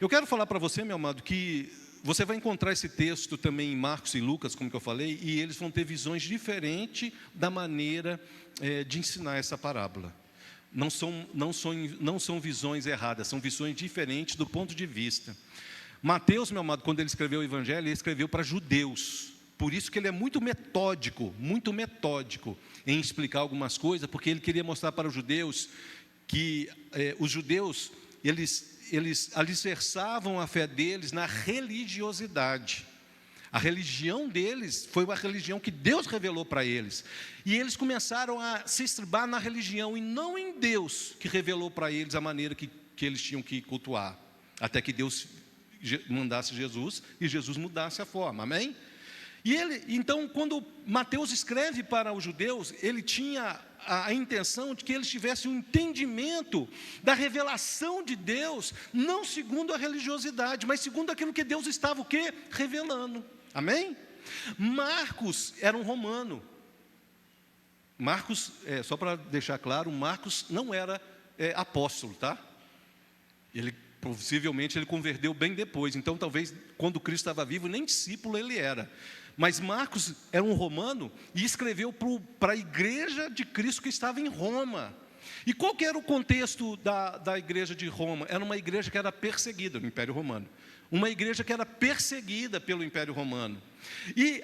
Eu quero falar para você, meu amado, que você vai encontrar esse texto também em Marcos e Lucas, como que eu falei, e eles vão ter visões diferentes da maneira de ensinar essa parábola. Não são visões erradas, são visões diferentes do ponto de vista. Mateus, meu amado, quando ele escreveu o Evangelho, ele escreveu para judeus. Por isso que ele é muito metódico em explicar algumas coisas, porque ele queria mostrar para os judeus que os judeus, eles alicerçavam a fé deles na religiosidade. A religião deles foi uma religião que Deus revelou para eles. E eles começaram a se estribar na religião e não em Deus, que revelou para eles a maneira que eles tinham que cultuar. Até que Deus mandasse Jesus e Jesus mudasse a forma, amém? Então, quando Mateus escreve para os judeus, ele tinha a intenção de que eles tivessem um entendimento da revelação de Deus, não segundo a religiosidade, mas segundo aquilo que Deus estava o quê? Revelando, amém? Marcos era um romano. Marcos, só para deixar claro, Marcos não era apóstolo, tá? Possivelmente ele converteu bem depois, então talvez quando Cristo estava vivo, nem discípulo ele era. Mas Marcos era um romano e escreveu para a igreja de Cristo que estava em Roma. E qual que era o contexto da igreja de Roma? Era uma igreja que era perseguida no Império Romano. Uma igreja que era perseguida pelo Império Romano. E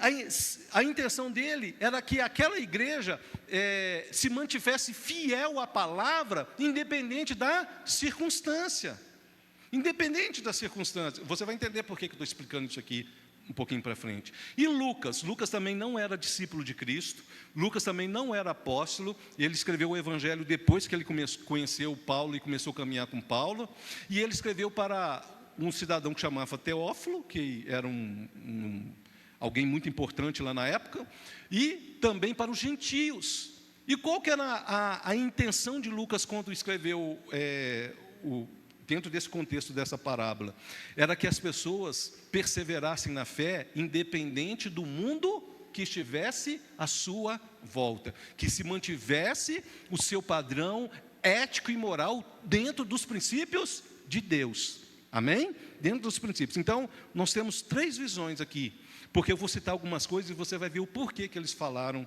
a intenção dele era que aquela igreja se mantivesse fiel à palavra, independente da circunstância. Independente da circunstância. Você vai entender por que eu estou explicando isso aqui um pouquinho para frente. E Lucas também não era discípulo de Cristo. Lucas também não era apóstolo. Ele escreveu o Evangelho depois que ele conheceu Paulo e começou a caminhar com Paulo. E ele escreveu para um cidadão que chamava Teófilo, que era alguém muito importante lá na época, e também para os gentios. E qual que era a intenção de Lucas quando escreveu dentro desse contexto dessa parábola? Era que as pessoas perseverassem na fé, independente do mundo que estivesse à sua volta, que se mantivesse o seu padrão ético e moral dentro dos princípios de Deus, amém? Dentro dos princípios. Então, nós temos 3 visões aqui, porque eu vou citar algumas coisas e você vai ver o porquê que eles falaram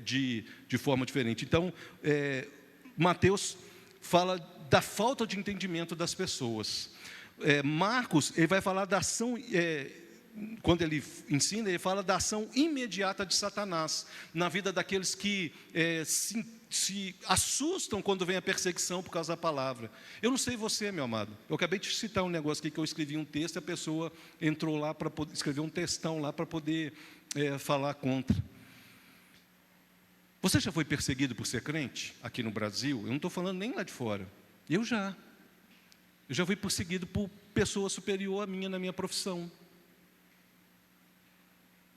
de forma diferente. Então, Mateus fala da falta de entendimento das pessoas. Marcos, ele vai falar da ação, quando ele ensina, ele fala da ação imediata de Satanás na vida daqueles que se assustam quando vem a perseguição por causa da palavra. Eu não sei você, meu amado, eu acabei de citar um negócio aqui que eu escrevi um texto e a pessoa entrou lá para escrever um textão lá para poder falar contra. Você já foi perseguido por ser crente aqui no Brasil? Eu não estou falando nem lá de fora. Eu já. Eu já fui perseguido por pessoa superior a minha na minha profissão.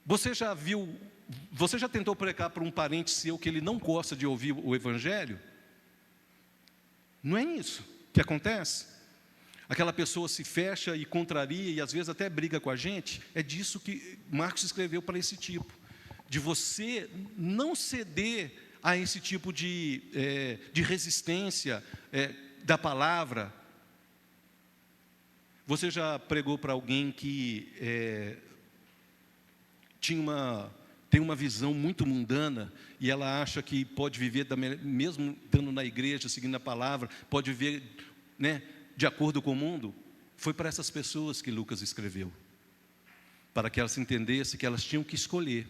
Você já tentou pregar para um parente seu que ele não gosta de ouvir o Evangelho? Não é isso que acontece? Aquela pessoa se fecha e contraria e às vezes até briga com a gente. É disso que Marcos escreveu para esse tipo. De você não ceder a esse tipo de resistência da palavra. Você já pregou para alguém que tem uma visão muito mundana e ela acha que pode viver, mesmo estando na igreja, seguindo a palavra, pode viver, né, de acordo com o mundo? Foi para essas pessoas que Lucas escreveu, para que elas entendessem que elas tinham que escolher.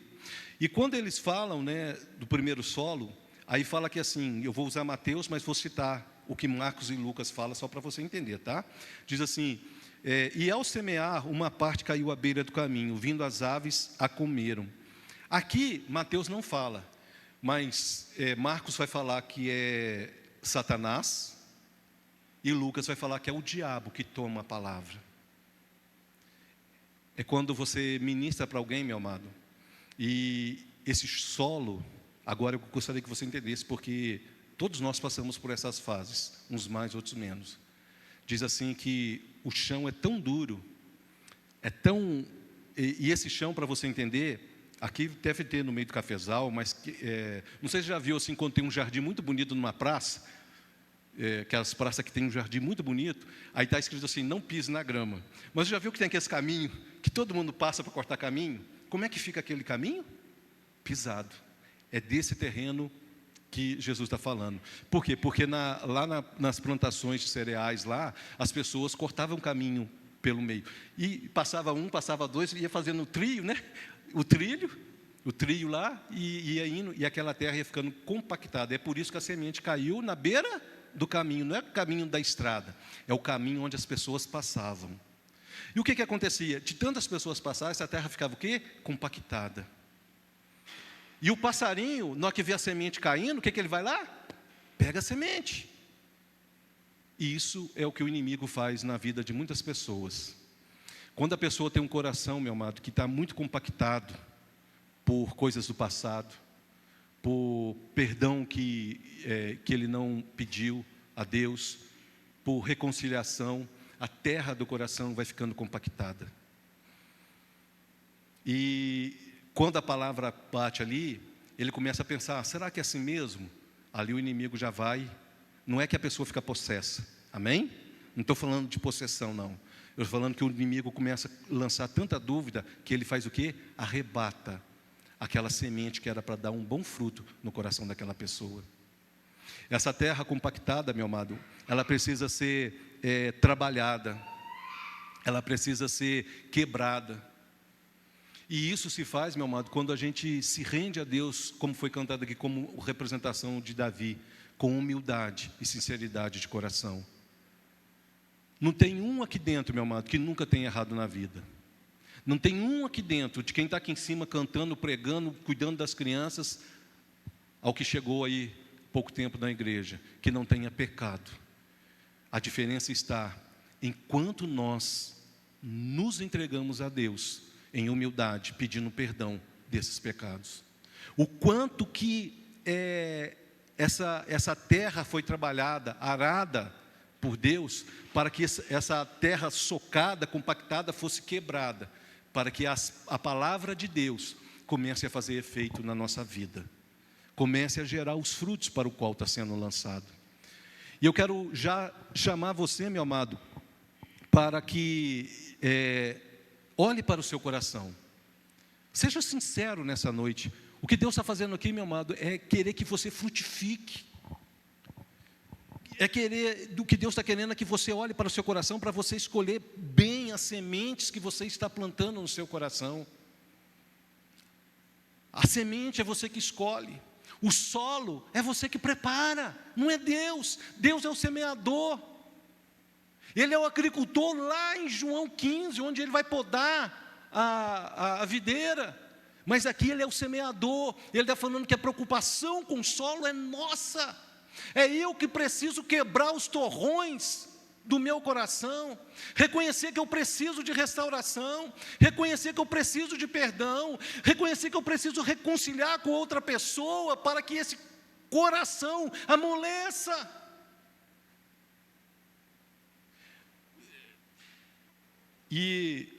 E quando eles falam, né, do primeiro solo, aí fala que assim, eu vou usar Mateus, mas vou citar o que Marcos e Lucas falam, só para você entender, tá? Diz assim, e ao semear, uma parte caiu à beira do caminho, vindo as aves a comeram. Aqui, Mateus não fala, mas Marcos vai falar que é Satanás, e Lucas vai falar que é o diabo que toma a palavra. É quando você ministra para alguém, meu amado, e esse solo, agora eu gostaria que você entendesse, porque todos nós passamos por essas fases, uns mais, outros menos. Diz assim que o chão é tão duro, e esse chão, para você entender, aqui deve ter no meio do cafezal, mas não sei se já viu assim, quando tem um jardim muito bonito numa praça, aquelas praças que tem um jardim muito bonito, aí está escrito assim, não pise na grama. Mas já viu que tem aqueles caminhos, que todo mundo passa para cortar caminho? Como é que fica aquele caminho? Pisado. É desse terreno que Jesus está falando. Por quê? Porque nas plantações de cereais lá, as pessoas cortavam caminho pelo meio. E passava um, passava dois, ia fazendo o trilho, né? O trilho lá, e ia indo, e aquela terra ia ficando compactada. É por isso que a semente caiu na beira do caminho, não é o caminho da estrada, é o caminho onde as pessoas passavam. E o que acontecia? De tantas pessoas passarem, essa terra ficava o quê? Compactada. E o passarinho, na hora que vê a semente caindo, o que ele vai lá? Pega a semente. E isso é o que o inimigo faz na vida de muitas pessoas. Quando a pessoa tem um coração, meu amado, que está muito compactado por coisas do passado, por perdão que ele não pediu a Deus, por reconciliação, a terra do coração vai ficando compactada. E quando a palavra bate ali, ele começa a pensar, será que é assim mesmo? Ali o inimigo já vai, não é que a pessoa fica possessa, amém? Não estou falando de possessão, não. Eu estou falando que o inimigo começa a lançar tanta dúvida, que ele faz o quê? Arrebata aquela semente que era para dar um bom fruto no coração daquela pessoa. Essa terra compactada, meu amado, ela precisa ser trabalhada, ela precisa ser quebrada. E isso se faz, meu amado, quando a gente se rende a Deus, como foi cantado aqui, como representação de Davi, com humildade e sinceridade de coração. Não tem um aqui dentro, meu amado, que nunca tenha errado na vida. Não tem um aqui dentro, de quem está aqui em cima cantando, pregando, cuidando das crianças, ao que chegou aí pouco tempo na igreja, que não tenha pecado. A diferença está em quanto nós nos entregamos a Deus em humildade, pedindo perdão desses pecados. O quanto que essa terra foi trabalhada, arada por Deus, para que essa terra socada, compactada, fosse quebrada, para que a palavra de Deus comece a fazer efeito na nossa vida, comece a gerar os frutos para o qual está sendo lançado. E eu quero já chamar você, meu amado, para que olhe para o seu coração. Seja sincero nessa noite. O que Deus está fazendo aqui, meu amado, é querer que você frutifique. O que Deus está querendo é que você olhe para o seu coração, para você escolher bem as sementes que você está plantando no seu coração. A semente é você que escolhe. O solo é você que prepara, não é Deus. Deus é o semeador. Ele é o agricultor lá em João 15, onde ele vai podar a videira. Mas aqui ele é o semeador. Ele está falando que a preocupação com o solo é nossa. É eu que preciso quebrar os torrões do meu coração, reconhecer que eu preciso de restauração, reconhecer que eu preciso de perdão, reconhecer que eu preciso reconciliar com outra pessoa para que esse coração amoleça. E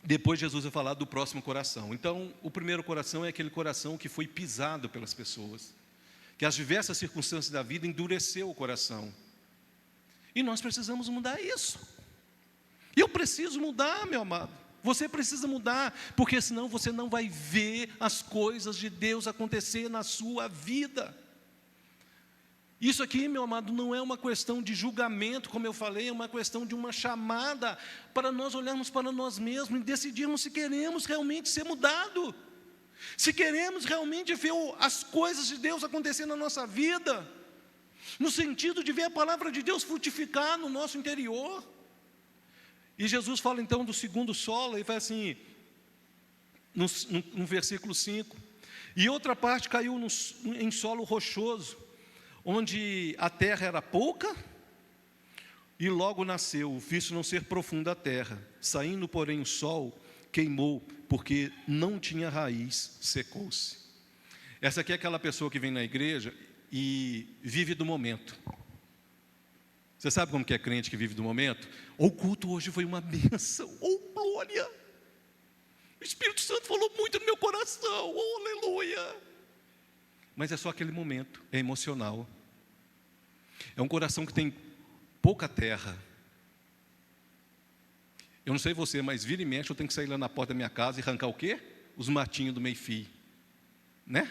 depois Jesus vai falar do próximo coração. Então, o primeiro coração é aquele coração que foi pisado pelas pessoas, que as diversas circunstâncias da vida endureceu o coração. E nós precisamos mudar isso. Eu preciso mudar, meu amado. Você precisa mudar, porque senão você não vai ver as coisas de Deus acontecer na sua vida. Isso aqui, meu amado, não é uma questão de julgamento, como eu falei, é uma questão de uma chamada para nós olharmos para nós mesmos e decidirmos se queremos realmente ser mudado, se queremos realmente ver as coisas de Deus acontecer na nossa vida, no sentido de ver a palavra de Deus frutificar no nosso interior. E Jesus fala então do segundo solo, e fala assim, no versículo 5, e outra parte caiu em solo rochoso, onde a terra era pouca, e logo nasceu, visto não ser profunda a terra. Saindo, porém, o sol, queimou, porque não tinha raiz, secou-se. Essa aqui é aquela pessoa que vem na igreja e vive do momento. Você sabe como que é crente que vive do momento? O culto hoje foi uma bênção, glória! O Espírito Santo falou muito no meu coração, aleluia! Mas é só aquele momento, é emocional. É um coração que tem pouca terra. Eu não sei você, mas vira e mexe, eu tenho que sair lá na porta da minha casa e arrancar o quê? Os matinhos do meio-fio. Né?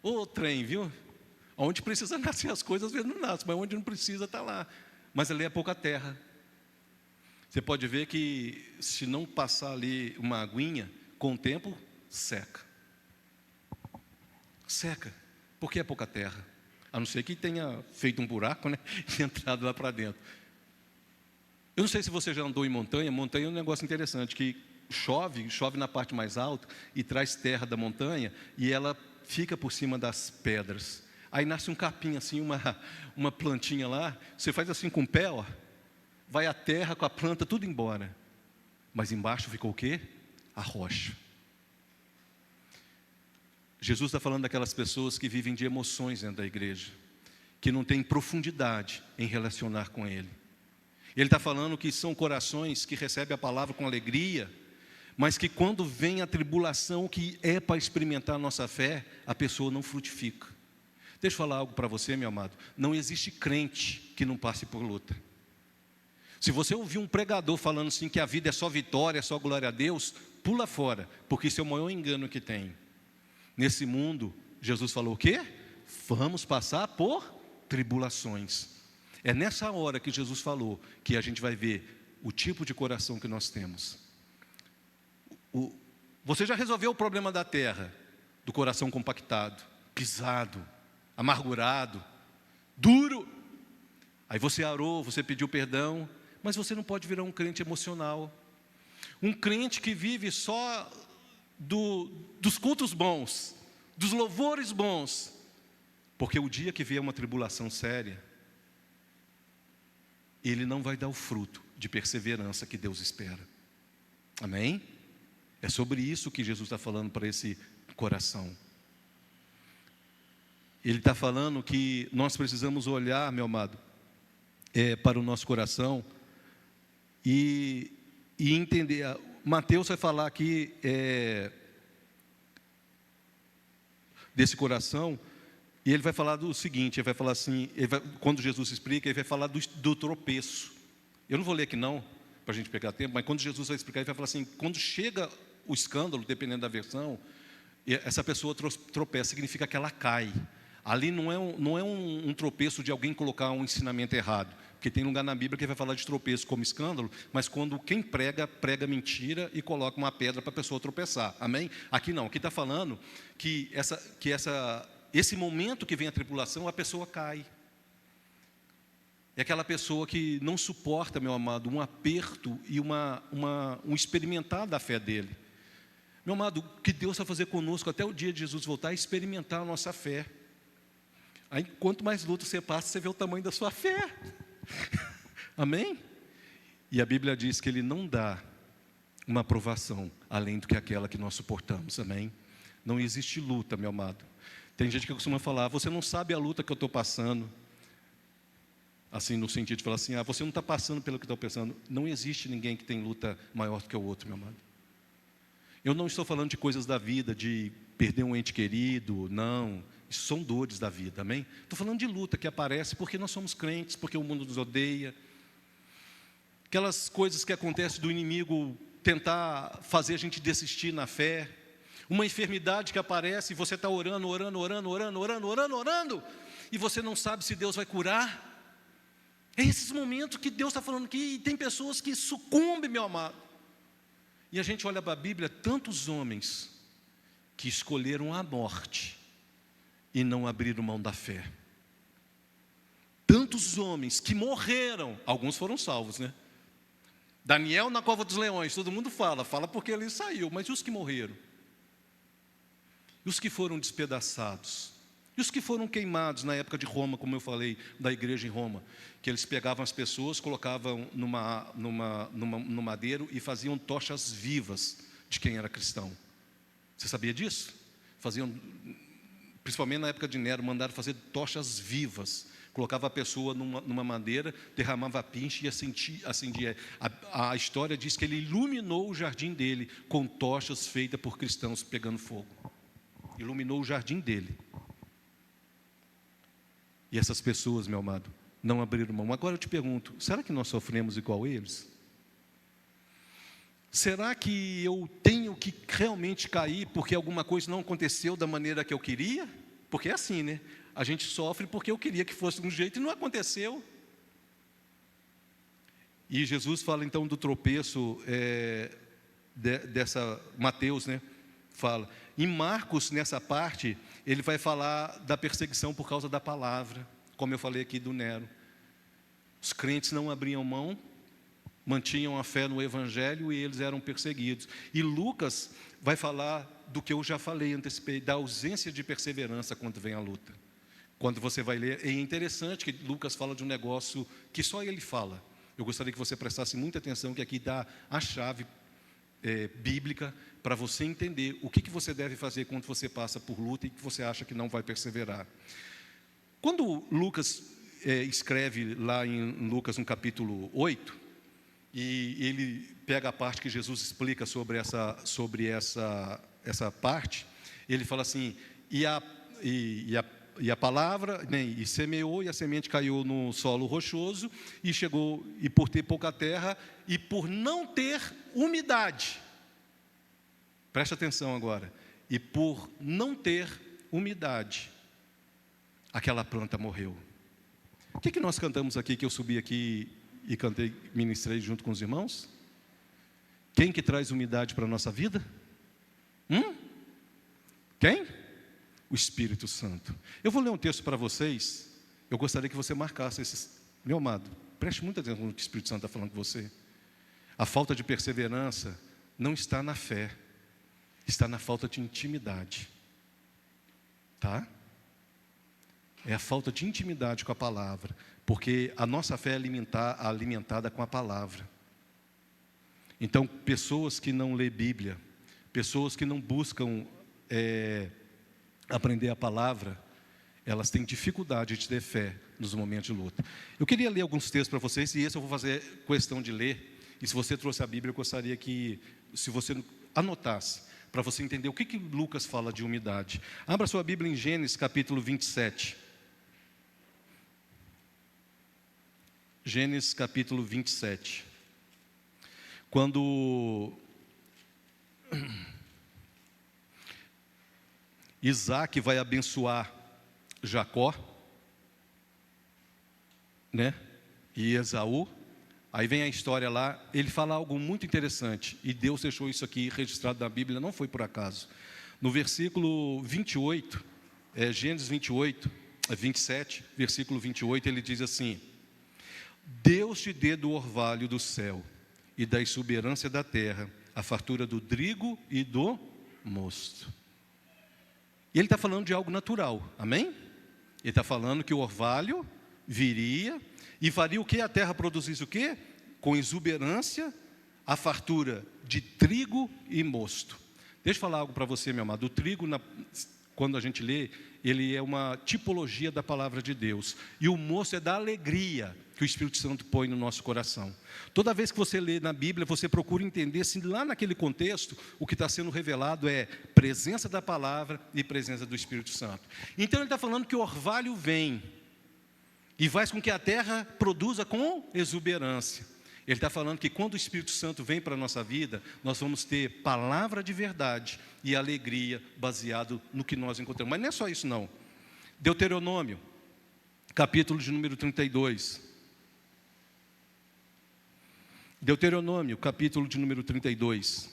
Ô trem, viu? Onde precisa nascer as coisas, às vezes não nasce, mas onde não precisa, está lá. Mas ali é pouca terra. Você pode ver que se não passar ali uma aguinha, com o tempo, seca. Seca, porque é pouca terra. A não ser que tenha feito um buraco, né, e entrado lá para dentro. Eu não sei se você já andou em montanha. Montanha é um negócio interessante, que chove na parte mais alta e traz terra da montanha e ela fica por cima das pedras. Aí nasce um capim assim, uma plantinha lá, você faz assim com o pé, ó, vai a terra com a planta tudo embora. Mas embaixo ficou o quê? A rocha. Jesus está falando daquelas pessoas que vivem de emoções dentro da igreja, que não têm profundidade em relacionar com Ele. Ele está falando que são corações que recebem a palavra com alegria, mas que quando vem a tribulação que é para experimentar a nossa fé, a pessoa não frutifica. Deixa eu falar algo para você, meu amado. Não existe crente que não passe por luta. Se você ouvir um pregador falando assim que a vida é só vitória, é só glória a Deus, pula fora, porque isso é o maior engano que tem. Nesse mundo, Jesus falou o quê? Vamos passar por tribulações. É nessa hora que Jesus falou que a gente vai ver o tipo de coração que nós temos. Você já resolveu o problema da terra, do coração compactado, pisado, amargurado, duro. Aí você orou, você pediu perdão, mas você não pode virar um crente emocional. Um crente que vive só dos cultos bons, dos louvores bons, porque o dia que vier uma tribulação séria, ele não vai dar o fruto de perseverança que Deus espera. Amém? É sobre isso que Jesus está falando para esse coração. Ele está falando que nós precisamos olhar, meu amado, para o nosso coração e entender. Mateus vai falar aqui desse coração, e ele vai falar do seguinte, ele vai falar assim, quando Jesus explica, ele vai falar do tropeço. Eu não vou ler aqui não, para a gente pegar tempo, mas quando Jesus vai explicar, ele vai falar assim, quando chega o escândalo, dependendo da versão, essa pessoa tropeça, significa que ela cai. Ali não é um tropeço de alguém colocar um ensinamento errado, porque tem lugar na Bíblia que vai falar de tropeço como escândalo, mas quando quem prega mentira e coloca uma pedra para a pessoa tropeçar, amém? Aqui não, aqui está falando que esse momento que vem a tribulação, a pessoa cai. É aquela pessoa que não suporta, meu amado, um aperto e um experimentar da fé dele. Meu amado, o que Deus vai fazer conosco até o dia de Jesus voltar é experimentar a nossa fé. Aí, quanto mais luta você passa, você vê o tamanho da sua fé. Amém? E a Bíblia diz que Ele não dá uma aprovação além do que aquela que nós suportamos. Amém? Não existe luta, meu amado. Tem gente que costuma falar, você não sabe a luta que eu estou passando. Assim, no sentido de falar assim, você não está passando pelo que estou passando. Não existe ninguém que tem luta maior do que o outro, meu amado. Eu não estou falando de coisas da vida, de perder um ente querido, não. Isso são dores da vida, amém? Estou falando de luta que aparece porque nós somos crentes, porque o mundo nos odeia. Aquelas coisas que acontecem do inimigo tentar fazer a gente desistir na fé. Uma enfermidade que aparece e você está orando, e você não sabe se Deus vai curar. É esses momentos que Deus está falando aqui, e tem pessoas que sucumbem, meu amado. E a gente olha para a Bíblia, tantos homens que escolheram a morte e não abriram mão da fé. Tantos homens que morreram, alguns foram salvos, né? Daniel na cova dos leões, todo mundo fala porque ele saiu, mas e os que morreram? E os que foram despedaçados? E os que foram queimados na época de Roma, como eu falei, da igreja em Roma, que eles pegavam as pessoas, colocavam no madeiro e faziam tochas vivas de quem era cristão. Você sabia disso? Faziam, principalmente na época de Nero, mandaram fazer tochas vivas. Colocava a pessoa numa madeira, derramava pinche e acendia. A história diz que ele iluminou o jardim dele com tochas feitas por cristãos pegando fogo. Iluminou o jardim dele. E essas pessoas, meu amado, não abriram mão. Agora eu te pergunto, será que nós sofremos igual eles? Será que eu tenho que realmente cair porque alguma coisa não aconteceu da maneira que eu queria? Porque é assim, né? A gente sofre porque eu queria que fosse de um jeito e não aconteceu. E Jesus fala então do tropeço dessa Mateus, né? Fala. Em Marcos, nessa parte, ele vai falar da perseguição por causa da palavra, como eu falei aqui do Nero. Os crentes não abriam mão, mantinham a fé no Evangelho e eles eram perseguidos. E Lucas vai falar do que eu já falei, antecipei, da ausência de perseverança quando vem a luta. Quando você vai ler, é interessante que Lucas fala de um negócio que só ele fala. Eu gostaria que você prestasse muita atenção, que aqui dá a chave bíblica para você entender o que você deve fazer quando você passa por luta e que você acha que não vai perseverar. Quando Lucas escreve lá em Lucas no capítulo 8, e ele pega a parte que Jesus explica sobre essa parte, ele fala assim, e a palavra, e semeou, e a semente caiu no solo rochoso, e chegou, e por ter pouca terra, e por não ter umidade, preste atenção agora, e por não ter umidade, aquela planta morreu. O que nós cantamos aqui, que eu subi aqui e cantei, ministrei junto com os irmãos? Quem que traz umidade para a nossa vida? Quem? O Espírito Santo. Eu vou ler um texto para vocês. Eu gostaria que você marcasse esses. Meu amado, preste muita atenção no que o Espírito Santo está falando com você. A falta de perseverança não está na fé, está na falta de intimidade. Tá? É a falta de intimidade com a palavra, porque a nossa fé é alimentada com a palavra. Então, pessoas que não lêem Bíblia, pessoas que não buscam aprender a palavra, elas têm dificuldade de ter fé nos momentos de luta. Eu queria ler alguns textos para vocês, e esse eu vou fazer questão de ler. E se você trouxe a Bíblia, eu gostaria que, se você anotasse, para você entender o que Lucas fala de umidade. Abra sua Bíblia em Gênesis capítulo 27. Gênesis capítulo 27. Quando Isaac vai abençoar Jacó, né? E Esaú, aí vem a história lá, ele fala algo muito interessante, e Deus deixou isso aqui registrado na Bíblia, não foi por acaso. No versículo 28, Gênesis 27, versículo 28, ele diz assim: Deus te dê do orvalho do céu e da exuberância da terra a fartura do trigo e do mosto. E ele está falando de algo natural, amém? Ele está falando que o orvalho viria, E faria o que? A terra produzisse o quê? Com exuberância, a fartura de trigo e mosto. Deixa eu falar algo para você, meu amado. O trigo, quando a gente lê, ele é uma tipologia da palavra de Deus. E o mosto é da alegria que o Espírito Santo põe no nosso coração. Toda vez que você lê na Bíblia, você procura entender se lá naquele contexto, o que está sendo revelado é presença da palavra e presença do Espírito Santo. Então ele está falando que o orvalho vem e faz com que a terra produza com exuberância. Ele está falando que quando o Espírito Santo vem para a nossa vida, nós vamos ter palavra de verdade e alegria baseado no que nós encontramos. Mas não é só isso não. Deuteronômio, capítulo de número 32. Deuteronômio, capítulo de número 32.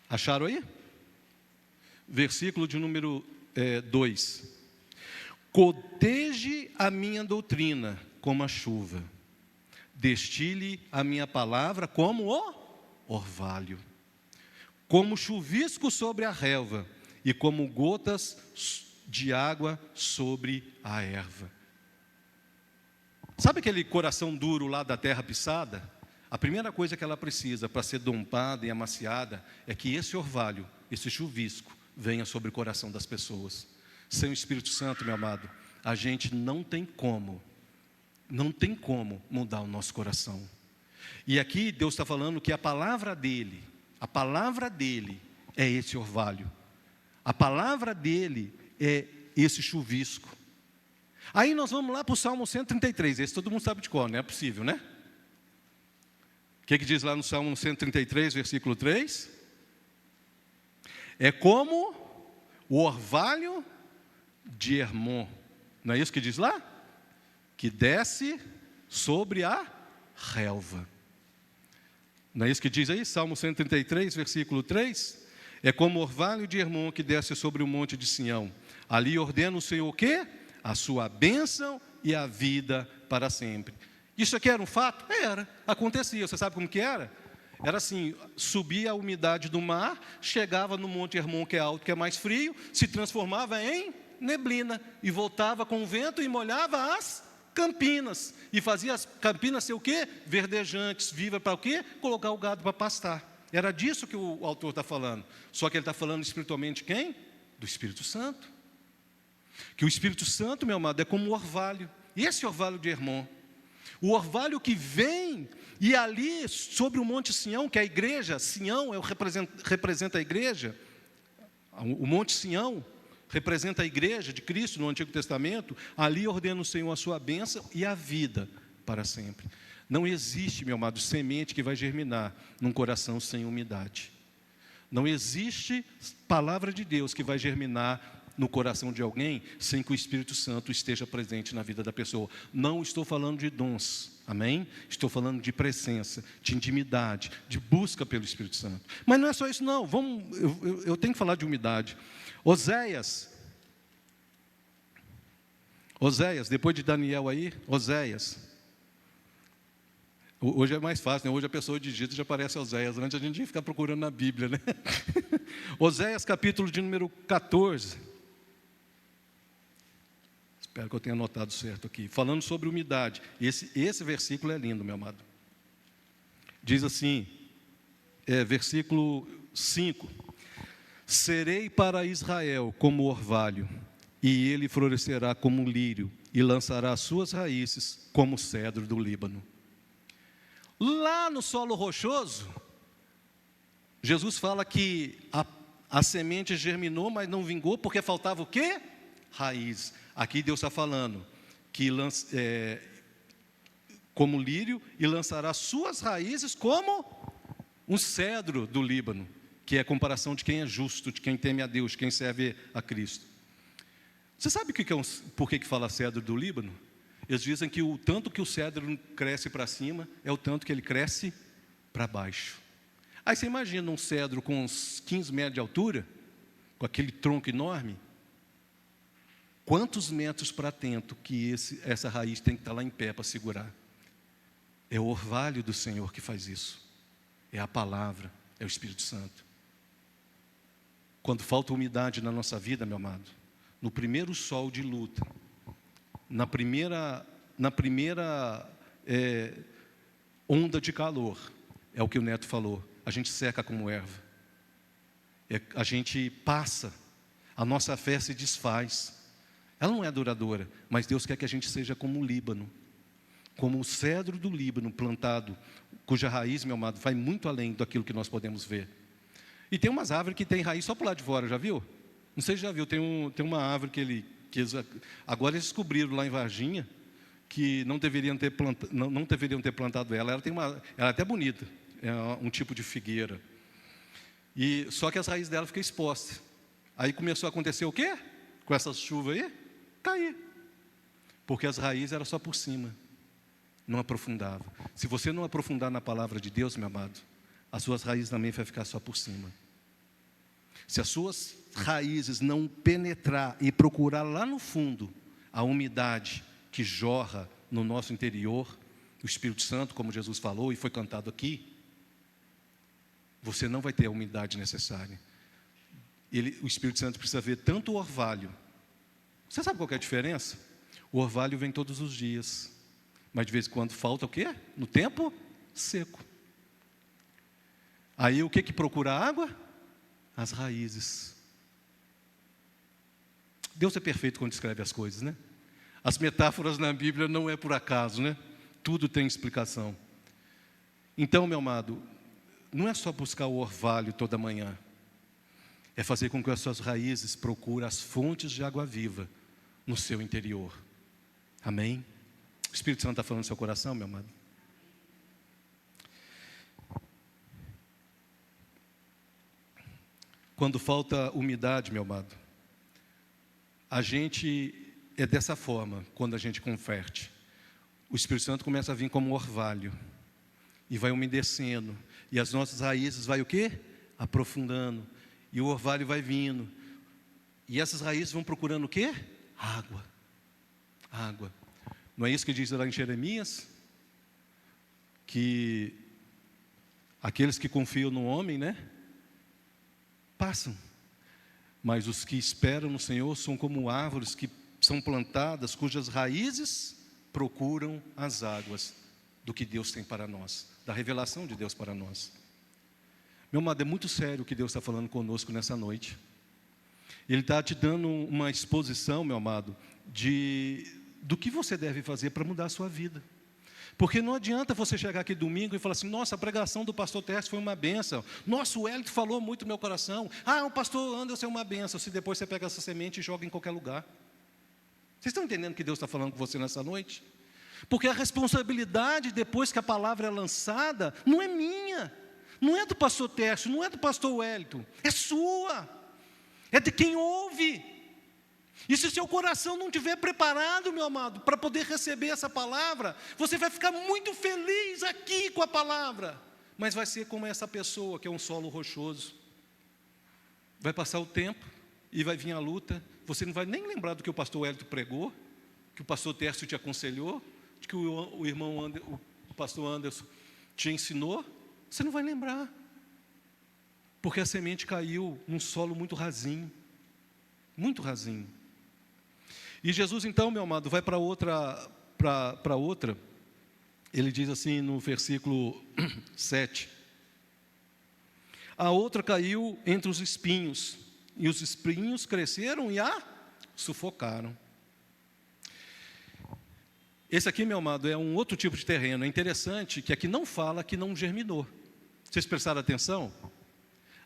Acharam aí? Versículo de número 2. Coteje a minha doutrina como a chuva, destile a minha palavra como o orvalho, como chuvisco sobre a relva e como gotas de água sobre a erva. Sabe aquele coração duro lá da terra pisada? A primeira coisa que ela precisa para ser dompada e amaciada é que esse orvalho, esse chuvisco, venha sobre o coração das pessoas. Sem o Espírito Santo, meu amado, a gente não tem como mudar o nosso coração. E aqui Deus está falando que a palavra dele é esse orvalho. A palavra dele é esse chuvisco. Aí nós vamos lá para o Salmo 133, esse todo mundo sabe de cor, não é possível, né? O que diz lá no Salmo 133, versículo 3? É como o orvalho de Hermon, não é isso que diz lá? Que desce sobre a relva. Não é isso que diz aí? Salmo 133, versículo 3. É como o orvalho de Hermon que desce sobre o monte de Sião. Ali ordena o Senhor o quê? A sua bênção e a vida para sempre. Isso aqui era um fato? Era, acontecia. Você sabe como que era? Era assim, subia a umidade do mar, chegava no monte Hermon, que é alto, que é mais frio, se transformava em neblina, e voltava com o vento e molhava as campinas, e fazia as campinas ser o quê? Verdejantes, viva para o quê? Colocar o gado para pastar. Era disso que o autor está falando. Só que ele está falando espiritualmente quem? Do Espírito Santo. Que o Espírito Santo, meu amado, é como o orvalho. E esse orvalho de Hermon, o orvalho que vem, e ali sobre o monte Sião, que é a igreja, Sião representa a igreja, o monte Sião representa a igreja de Cristo no Antigo Testamento. Ali ordena o Senhor a sua bênção e a vida para sempre. Não existe, meu amado, semente que vai germinar num coração sem umidade. Não existe palavra de Deus que vai germinar no coração de alguém sem que o Espírito Santo esteja presente na vida da pessoa. Não estou falando de dons, amém? Estou falando de presença, de intimidade, de busca pelo Espírito Santo. Mas não é só isso não, eu tenho que falar de umidade. Oséias, depois de Daniel aí, Oséias. Hoje é mais fácil, né? Hoje a pessoa digita e já aparece Oséias. Antes a gente ia ficar procurando na Bíblia, né? Oséias, capítulo de número 14. Espero que eu tenha anotado certo aqui. Falando sobre umidade. Esse versículo é lindo, meu amado. Diz assim, versículo 5. Serei para Israel como orvalho, e ele florescerá como um lírio, e lançará as suas raízes como o cedro do Líbano. Lá no solo rochoso, Jesus fala que a semente germinou, mas não vingou, porque faltava o quê? Raiz. Aqui Deus está falando que como lírio, e lançará suas raízes como um cedro do Líbano, que é a comparação de quem é justo, de quem teme a Deus, de quem serve a Cristo. Você sabe por que fala cedro do Líbano? Eles dizem que o tanto que o cedro cresce para cima é o tanto que ele cresce para baixo. Aí você imagina um cedro com uns 15 metros de altura, com aquele tronco enorme. Quantos metros para dentro que essa raiz tem que estar lá em pé para segurar? É o orvalho do Senhor que faz isso. É a palavra, é o Espírito Santo. Quando falta umidade na nossa vida, meu amado, no primeiro sol de luta, na primeira onda de calor, é o que o Neto falou, a gente seca como erva, a gente passa, a nossa fé se desfaz, ela não é duradoura, mas Deus quer que a gente seja como o Líbano, como o cedro do Líbano plantado, cuja raiz, meu amado, vai muito além daquilo que nós podemos ver. E tem umas árvores que tem raiz só para lá de fora, já viu? Não sei se já viu, tem uma árvore agora eles descobriram lá em Varginha, que não deveriam ter plantado ela. Ela é até bonita, é um tipo de figueira. E só que as raízes dela ficam expostas. Aí começou a acontecer o quê? Com essas chuvas aí, cair. Porque as raízes eram só por cima, não aprofundavam. Se você não aprofundar na palavra de Deus, meu amado, as suas raízes também vão ficar só por cima. Se as suas raízes não penetrar e procurar lá no fundo a umidade que jorra no nosso interior, o Espírito Santo, como Jesus falou e foi cantado aqui, você não vai ter a umidade necessária. O Espírito Santo precisa ver tanto o orvalho. Você sabe qual que é a diferença? O orvalho vem todos os dias, mas de vez em quando falta o quê? No tempo seco. Aí o que procura água? As raízes. Deus é perfeito quando escreve as coisas, né? As metáforas na Bíblia não é por acaso, né? Tudo tem explicação. Então, meu amado, não é só buscar o orvalho toda manhã. É fazer com que as suas raízes procurem as fontes de água viva no seu interior. Amém? O Espírito Santo está falando no seu coração, meu amado? Quando falta umidade, meu amado, a gente é dessa forma, quando a gente converte. O Espírito Santo começa a vir como orvalho, e vai umedecendo, e as nossas raízes vai o quê? Aprofundando, e o orvalho vai vindo, e essas raízes vão procurando o quê? Água, água. Não é isso que diz lá em Jeremias? Que aqueles que confiam no homem, né? Passam, mas os que esperam no Senhor são como árvores que são plantadas, cujas raízes procuram as águas do que Deus tem para nós, da revelação de Deus para nós. Meu amado, é muito sério o que Deus está falando conosco nessa noite. Ele está te dando uma exposição, meu amado, do que você deve fazer para mudar a sua vida. Porque não adianta você chegar aqui domingo e falar assim: nossa, a pregação do pastor Tércio foi uma bênção. Nossa, o Wellington falou muito no meu coração. O pastor Anderson é uma bênção. Se depois você pega essa semente e joga em qualquer lugar. Vocês estão entendendo o que Deus está falando com você nessa noite? Porque a responsabilidade, depois que a palavra é lançada, não é minha. Não é do pastor Tércio, não é do pastor Wellington. É sua. É de quem ouve. E se o seu coração não estiver preparado, meu amado, para poder receber essa palavra, você vai ficar muito feliz aqui com a palavra, mas vai ser como essa pessoa que é um solo rochoso. Vai passar o tempo e vai vir a luta, você não vai nem lembrar do que o pastor Wellington pregou, que o pastor Tércio te aconselhou, de que o pastor Anderson te ensinou, você não vai lembrar, porque a semente caiu num solo muito rasinho, muito rasinho. E Jesus então, meu amado, vai para outra, ele diz assim no versículo 7, a outra caiu entre os espinhos, e os espinhos cresceram e a sufocaram. Esse aqui, meu amado, é um outro tipo de terreno. É interessante que aqui não fala que não germinou. Vocês prestaram atenção?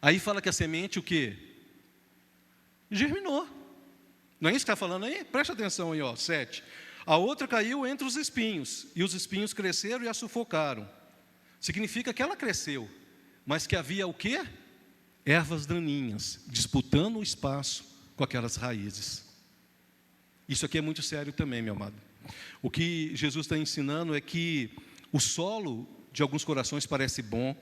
Aí fala que a semente o quê? Germinou. Não é isso que está falando aí? Presta atenção aí, 7. A outra caiu entre os espinhos, e os espinhos cresceram e a sufocaram. Significa que ela cresceu, mas que havia o quê? Ervas daninhas, disputando o espaço com aquelas raízes. Isso aqui é muito sério também, meu amado. O que Jesus está ensinando é que o solo de alguns corações parece bom,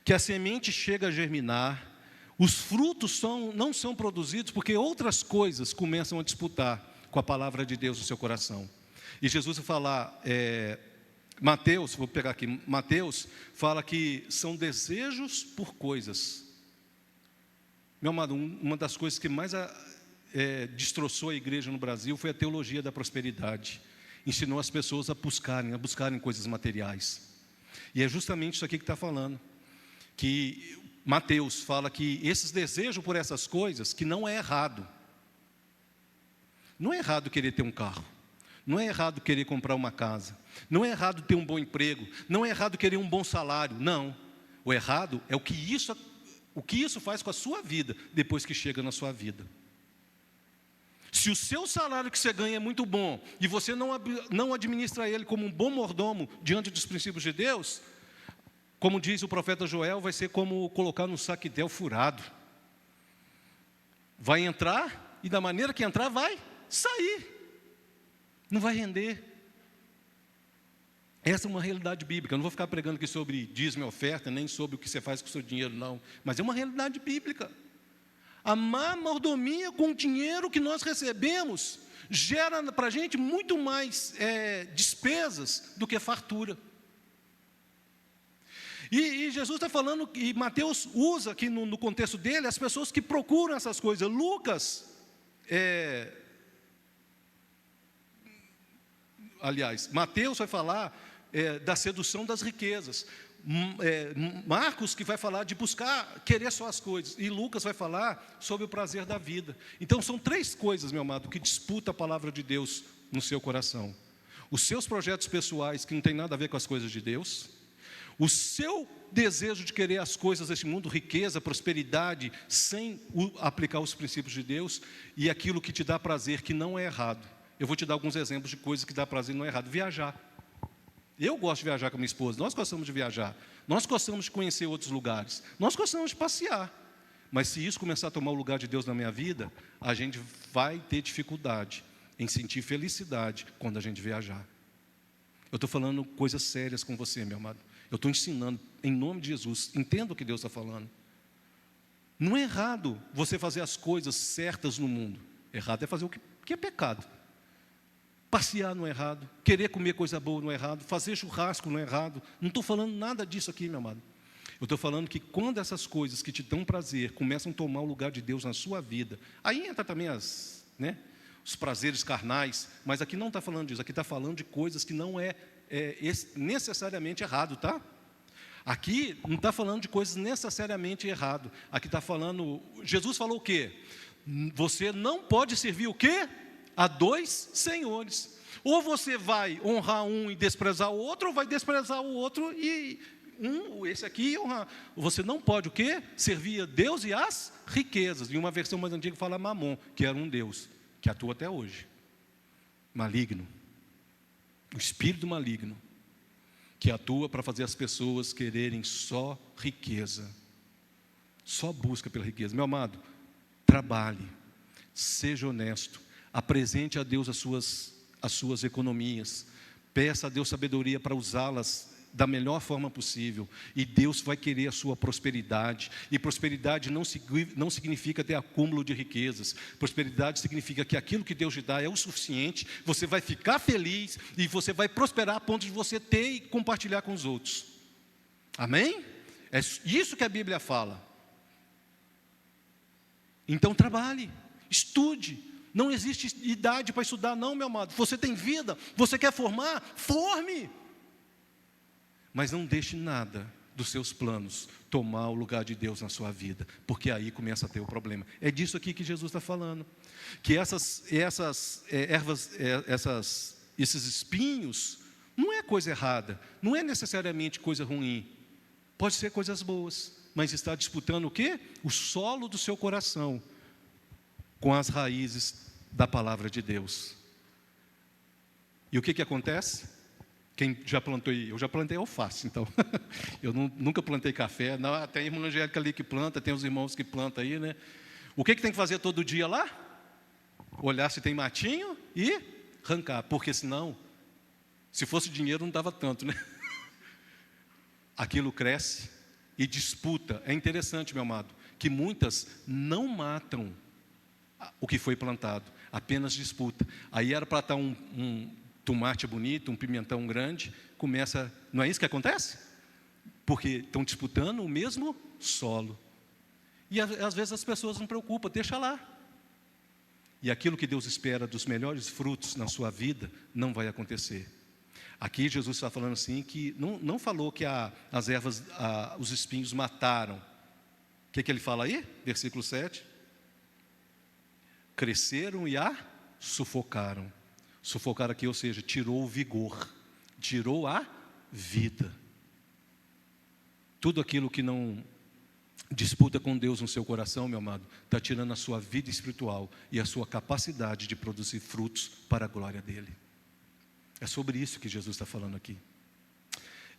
que a semente chega a germinar, os frutos não são produzidos porque outras coisas começam a disputar com a palavra de Deus no seu coração. E Jesus vai falar, Mateus, vou pegar aqui, Mateus fala que são desejos por coisas. Meu amado, uma das coisas que mais destroçou a igreja no Brasil foi a teologia da prosperidade. Ensinou as pessoas a buscarem coisas materiais. E é justamente isso aqui que está falando. Que Mateus fala que esses desejos por essas coisas, que não é errado. Não é errado querer ter um carro. Não é errado querer comprar uma casa. Não é errado ter um bom emprego. Não é errado querer um bom salário. Não. O errado é o que isso faz com a sua vida, depois que chega na sua vida. Se o seu salário que você ganha é muito bom, e você não administra ele como um bom mordomo diante dos princípios de Deus, como diz o profeta Joel, vai ser como colocar num saquetel furado. Vai entrar, e da maneira que entrar, vai sair. Não vai render. Essa é uma realidade bíblica. Eu não vou ficar pregando aqui sobre dízimo e oferta, nem sobre o que você faz com o seu dinheiro, não. Mas é uma realidade bíblica. A má mordomia com o dinheiro que nós recebemos gera para a gente muito mais despesas do que fartura. E Jesus está falando, e Mateus usa aqui no contexto dele, as pessoas que procuram essas coisas. Lucas, Mateus vai falar da sedução das riquezas. Marcos que vai falar de buscar, querer só as coisas. E Lucas vai falar sobre o prazer da vida. Então são 3 coisas, meu amado, que disputam a palavra de Deus no seu coração. Os seus projetos pessoais, que não tem nada a ver com as coisas de Deus. O seu desejo de querer as coisas deste mundo, riqueza, prosperidade, sem aplicar os princípios de Deus. E aquilo que te dá prazer, que não é errado. Eu vou te dar alguns exemplos de coisas que dá prazer e não é errado. Viajar. Eu gosto de viajar com a minha esposa, nós gostamos de viajar, nós gostamos de conhecer outros lugares, nós gostamos de passear. Mas se isso começar a tomar o lugar de Deus na minha vida, a gente vai ter dificuldade em sentir felicidade quando a gente viajar. Eu estou falando coisas sérias com você, meu amado. Eu estou ensinando, em nome de Jesus, entenda o que Deus está falando. Não é errado você fazer as coisas certas no mundo. Errado é fazer o que é pecado. Passear não é errado, querer comer coisa boa não é errado, fazer churrasco não é errado. Não estou falando nada disso aqui, meu amado. Eu estou falando que quando essas coisas que te dão prazer começam a tomar o lugar de Deus na sua vida, aí entra também os prazeres carnais, mas aqui não está falando disso, aqui está falando de coisas que não é necessariamente errado, tá? Aqui não está falando de coisas necessariamente errado. Aqui está falando, Jesus falou o quê? Você não pode servir o quê? A 2 senhores. Ou você vai honrar um e desprezar o outro, ou vai desprezar o outro e esse aqui honrar. Você não pode o quê? Servir a Deus e as riquezas. Em uma versão mais antiga fala Mamon, que era um Deus, que atua até hoje. Maligno. O espírito maligno, que atua para fazer as pessoas quererem só riqueza. Só busca pela riqueza. Meu amado, trabalhe, seja honesto. Apresente a Deus as suas economias. Peça a Deus sabedoria para usá-las da melhor forma possível. E Deus vai querer a sua prosperidade. E prosperidade não significa ter acúmulo de riquezas. Prosperidade significa que aquilo que Deus te dá é o suficiente. Você vai ficar feliz e você vai prosperar a ponto de você ter e compartilhar com os outros. Amém? É isso que a Bíblia fala. Então trabalhe, estude. Não existe idade para estudar, não, meu amado. Você tem vida, você quer formar? Forme. Mas não deixe nada dos seus planos tomar o lugar de Deus na sua vida, porque aí começa a ter o problema. É disso aqui que Jesus está falando. Que essas ervas, esses espinhos, não é coisa errada, não é necessariamente coisa ruim. Pode ser coisas boas, mas está disputando o quê? O solo do seu coração com as raízes da palavra de Deus. E o que acontece? Quem já plantou aí? Eu já plantei alface, então. Eu nunca plantei café. Não, tem a irmã Angélica ali que planta, tem os irmãos que plantam aí, né? O que tem que fazer todo dia lá? Olhar se tem matinho e arrancar, porque senão, se fosse dinheiro não dava tanto, né? Aquilo cresce e disputa. É interessante, meu amado, que muitas não matam o que foi plantado, apenas disputa. Aí era para estar um tomate bonito, um pimentão grande, começa, não é isso que acontece? Porque estão disputando o mesmo solo. E às vezes as pessoas não preocupam, deixa lá. e aquilo que Deus espera dos melhores frutos na sua vida não vai acontecer. Aqui Jesus está falando assim que não falou que as ervas, os espinhos mataram. O que ele fala aí? Versículo 7. Cresceram e a sufocaram. Sufocaram aqui, ou seja, tirou o vigor, tirou a vida. Tudo aquilo que não disputa com Deus no seu coração, meu amado, está tirando a sua vida espiritual e a sua capacidade de produzir frutos para a glória dele. É sobre isso que Jesus está falando aqui.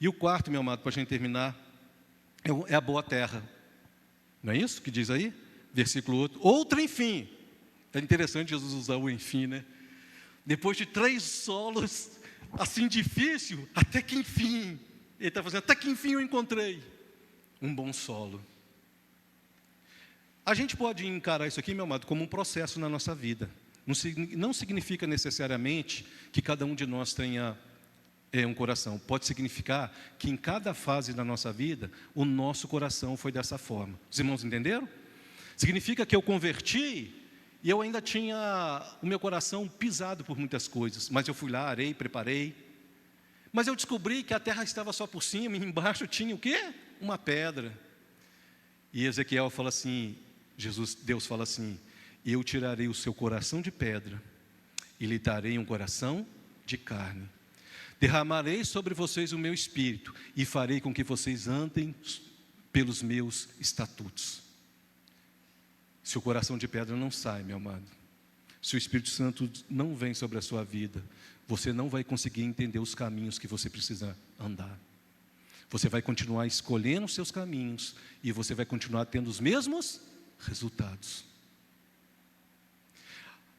E o quarto, meu amado, para a gente terminar, é a boa terra. Não é isso que diz aí? Versículo 8. Outra, enfim. É interessante Jesus usar o enfim, né? Depois de 3 solos, assim difícil, até que enfim. Ele está fazendo, até que enfim eu encontrei um bom solo. A gente pode encarar isso aqui, meu amado, como um processo na nossa vida. Não significa necessariamente que cada um de nós tenha um coração. Pode significar que em cada fase da nossa vida, o nosso coração foi dessa forma. Os irmãos entenderam? Significa que eu converti e eu ainda tinha o meu coração pisado por muitas coisas. Mas eu fui lá, arei, preparei. Mas eu descobri que a terra estava só por cima e embaixo tinha o quê? Uma pedra. E Ezequiel fala assim, Deus fala assim, eu tirarei o seu coração de pedra e lhe darei um coração de carne. Derramarei sobre vocês o meu espírito e farei com que vocês andem pelos meus estatutos. Se o coração de pedra não sai, meu amado, se o Espírito Santo não vem sobre a sua vida, você não vai conseguir entender os caminhos que você precisa andar. Você vai continuar escolhendo os seus caminhos e você vai continuar tendo os mesmos resultados.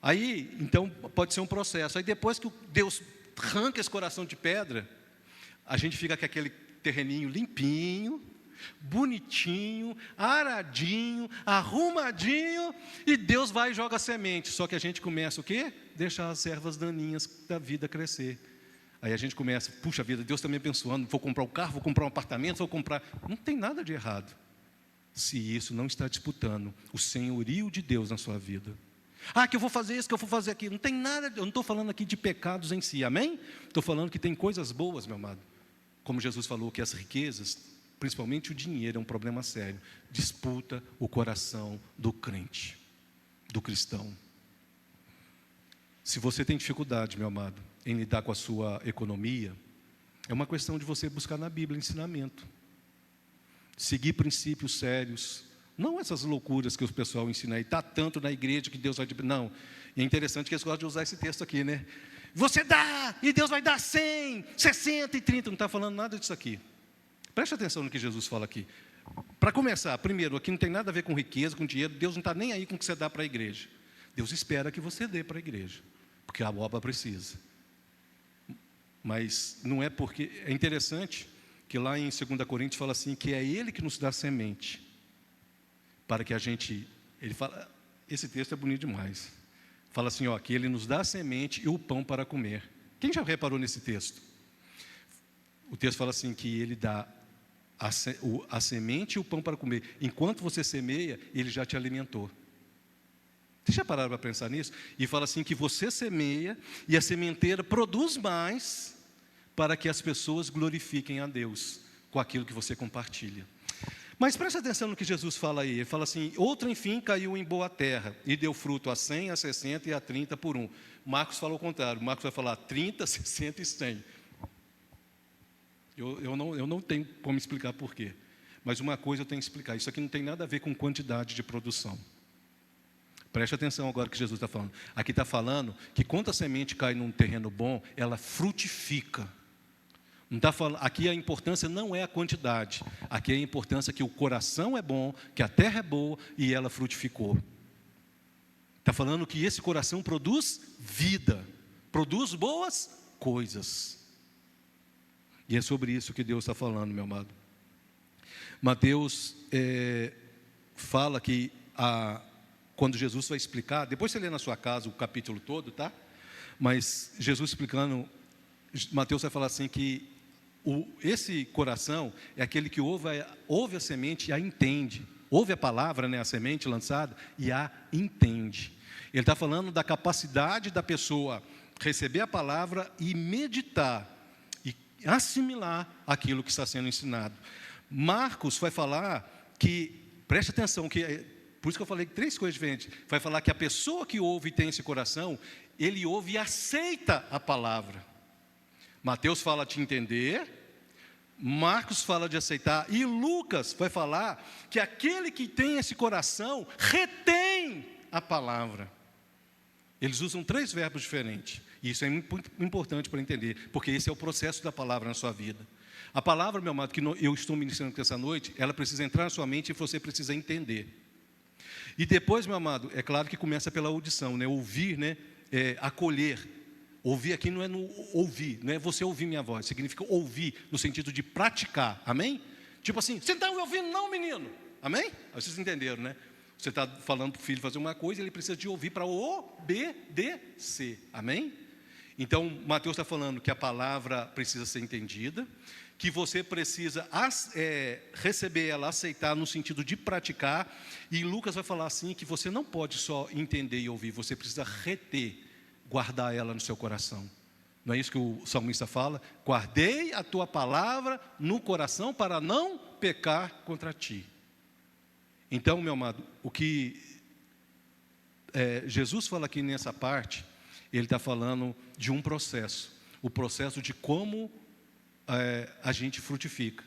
Aí, então, pode ser um processo. Aí depois que Deus arranca esse coração de pedra, a gente fica com aquele terreninho limpinho, bonitinho, aradinho, arrumadinho, e Deus vai e joga a semente. Só que a gente começa o quê? Deixar as ervas daninhas da vida crescer. Aí a gente começa, puxa vida, Deus está me abençoando, vou comprar um carro, vou comprar um apartamento, vou comprar... Não tem nada de errado, se isso não está disputando o senhorio de Deus na sua vida. Que eu vou fazer isso, que eu vou fazer aquilo. Não tem nada, eu não estou falando aqui de pecados em si, amém? Estou falando que tem coisas boas, meu amado. Como Jesus falou que as riquezas, principalmente o dinheiro, é um problema sério. Disputa o coração do crente, do cristão. Se você tem dificuldade, meu amado, em lidar com a sua economia, é uma questão de você buscar na Bíblia ensinamento. Seguir princípios sérios. Não essas loucuras que o pessoal ensina aí, está tanto na igreja que Deus vai... Não, e é interessante que eles gostam de usar esse texto aqui, né? Você dá, e Deus vai dar 100, 60 e 30, não está falando nada disso aqui. Preste atenção no que Jesus fala aqui. Para começar, primeiro, aqui não tem nada a ver com riqueza, com dinheiro, Deus não está nem aí com o que você dá para a igreja. Deus espera que você dê para a igreja, porque a obra precisa. Mas não é porque... É interessante que lá em 2 Coríntios fala assim, que é Ele que nos dá semente, para que a gente... Ele fala, esse texto é bonito demais. Fala assim, que Ele nos dá a semente e o pão para comer. Quem já reparou nesse texto? O texto fala assim, que Ele dá a semente e o pão para comer. Enquanto você semeia, Ele já te alimentou. Vocês já pararam para pensar nisso? E fala assim que você semeia e a sementeira produz mais para que as pessoas glorifiquem a Deus com aquilo que você compartilha. Mas preste atenção no que Jesus fala aí. Ele fala assim, outra enfim caiu em boa terra e deu fruto a 100, a 60 e a 30 por um. Marcos fala o contrário. Marcos vai falar 30, 60 e 100. Eu não tenho como explicar por quê. Mas uma coisa eu tenho que explicar. Isso aqui não tem nada a ver com quantidade de produção. Preste atenção agora que Jesus está falando. Aqui está falando que quando a semente cai num terreno bom, ela frutifica. Não está falando, aqui a importância não é a quantidade. Aqui a importância é que o coração é bom, que a terra é boa e ela frutificou. Está falando que esse coração produz vida, produz boas coisas. E é sobre isso que Deus está falando, meu amado. Mateus fala que quando Jesus vai explicar, depois você lê na sua casa o capítulo todo, tá? Mas Jesus explicando, Mateus vai falar assim que esse coração é aquele que ouve a semente e a entende. Ouve a palavra, né, a semente lançada, e a entende. Ele está falando da capacidade da pessoa receber a palavra e meditar, e assimilar aquilo que está sendo ensinado. Marcos vai falar que, preste atenção, por isso que eu falei 3 coisas diferentes. Vai falar que a pessoa que ouve e tem esse coração, ele ouve e aceita a palavra. Mateus fala de entender, Marcos fala de aceitar, e Lucas vai falar que aquele que tem esse coração retém a palavra. Eles usam 3 verbos diferentes, e isso é muito importante para entender, porque esse é o processo da palavra na sua vida. A palavra, meu amado, que eu estou ministrando essa noite, ela precisa entrar na sua mente e você precisa entender. E depois, meu amado, é claro que começa pela audição, né? Ouvir, né? Acolher. Ouvir aqui não é no ouvir, não é você ouvir minha voz, significa ouvir no sentido de praticar, amém? Tipo assim, você não está me ouvindo não, menino, amém? Aí vocês entenderam, né? Você está falando para o filho fazer uma coisa, ele precisa de ouvir para obedecer, amém? Então, Mateus está falando que a palavra precisa ser entendida, que você precisa receber ela, aceitar no sentido de praticar, e Lucas vai falar assim, que você não pode só entender e ouvir, você precisa reter, guardar ela no seu coração. Não é isso que o salmista fala? Guardei a tua palavra no coração para não pecar contra ti. Então, meu amado, o que Jesus fala aqui nessa parte, ele está falando de um processo, o processo de como a gente frutifica.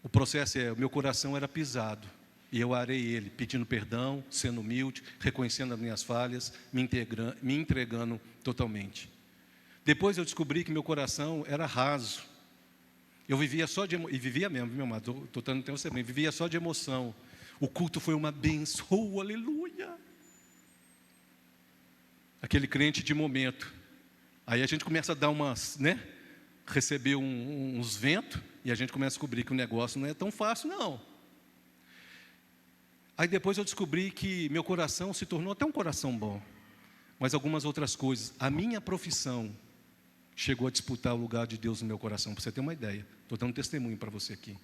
O processo o meu coração era pisado, e eu arei ele, pedindo perdão, sendo humilde, reconhecendo as minhas falhas, me entregando totalmente. Depois eu descobri que meu coração era raso. Eu vivia só de e vivia mesmo, meu amado, estou dando tempo também, vivia só de emoção. O culto foi uma bênção, oh, aleluia. Aquele crente de momento. Aí a gente começa a dar umas, né? Receber uns ventos, e a gente começa a descobrir que o negócio não é tão fácil, não. Aí depois eu descobri que meu coração se tornou até um coração bom, mas algumas outras coisas. A minha profissão chegou a disputar o lugar de Deus no meu coração, para você ter uma ideia. Estou dando testemunho para você aqui.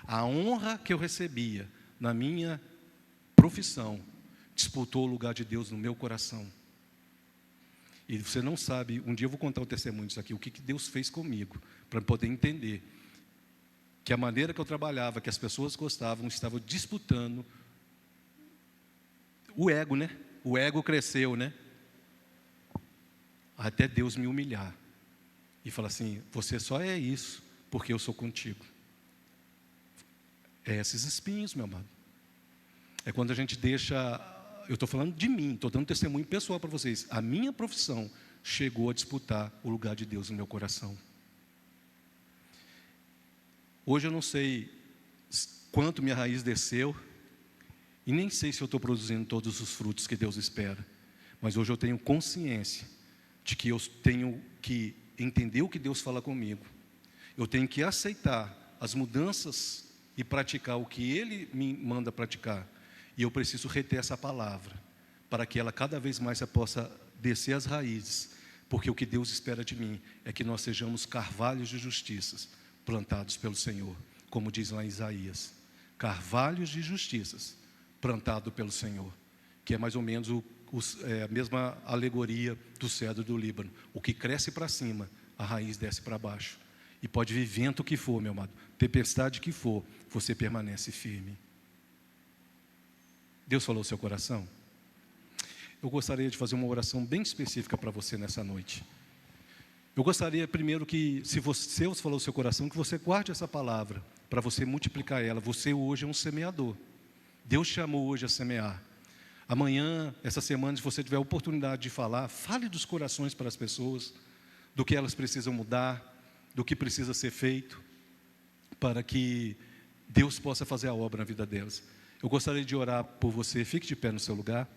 A honra que eu recebia na minha profissão disputou o lugar de Deus no meu coração. E você não sabe, um dia eu vou contar o testemunho disso aqui, o que Deus fez comigo, para poder entender que a maneira que eu trabalhava, que as pessoas gostavam, estavam disputando o ego, né? O ego cresceu, né? Até Deus me humilhar e falar assim, você só é isso porque eu sou contigo. É esses espinhos, meu amado. É quando a gente deixa... Eu estou falando de mim, estou dando testemunho pessoal para vocês. A minha profissão chegou a disputar o lugar de Deus no meu coração. Hoje eu não sei quanto minha raiz desceu, e nem sei se eu estou produzindo todos os frutos que Deus espera. Mas hoje eu tenho consciência de que eu tenho que entender o que Deus fala comigo. Eu tenho que aceitar as mudanças e praticar o que Ele me manda praticar. E eu preciso reter essa palavra, para que ela cada vez mais possa descer as raízes, porque o que Deus espera de mim é que nós sejamos carvalhos de justiças, plantados pelo Senhor, como diz lá em Isaías, carvalhos de justiças, plantado pelo Senhor, que é mais ou menos a mesma alegoria do cedro do Líbano. O que cresce para cima, a raiz desce para baixo, e pode vir vento que for, meu amado, tempestade que for, você permanece firme. Deus falou ao seu coração? Eu gostaria de fazer uma oração bem específica para você nessa noite. Eu gostaria primeiro que, se Deus falou ao seu coração, que você guarde essa palavra, para você multiplicar ela. Você hoje é um semeador. Deus te chamou hoje a semear. Amanhã, essa semana, se você tiver a oportunidade de falar, fale dos corações para as pessoas, do que elas precisam mudar, do que precisa ser feito, para que Deus possa fazer a obra na vida delas. Eu gostaria de orar por você. Fique de pé no seu lugar.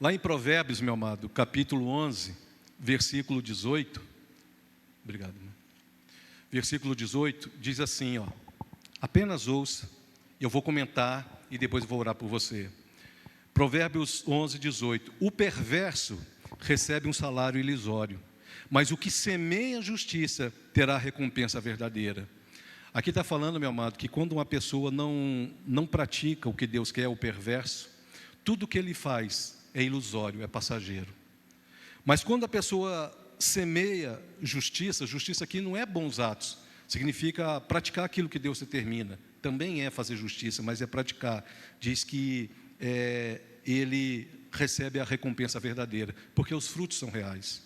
Lá em Provérbios, meu amado, capítulo 11, versículo 18. Obrigado, irmão. Versículo 18 diz assim, ó: apenas ouça, eu vou comentar e depois vou orar por você. Provérbios 11, 18. O perverso recebe um salário ilisório, Mas o que semeia justiça terá recompensa verdadeira. Aqui está falando, meu amado, que quando uma pessoa não pratica o que Deus quer, o perverso, tudo que ele faz é ilusório, é passageiro. Mas quando a pessoa semeia justiça, justiça aqui não é bons atos, significa praticar aquilo que Deus determina. Também é fazer justiça, mas é praticar. Diz que ele recebe a recompensa verdadeira, porque os frutos são reais.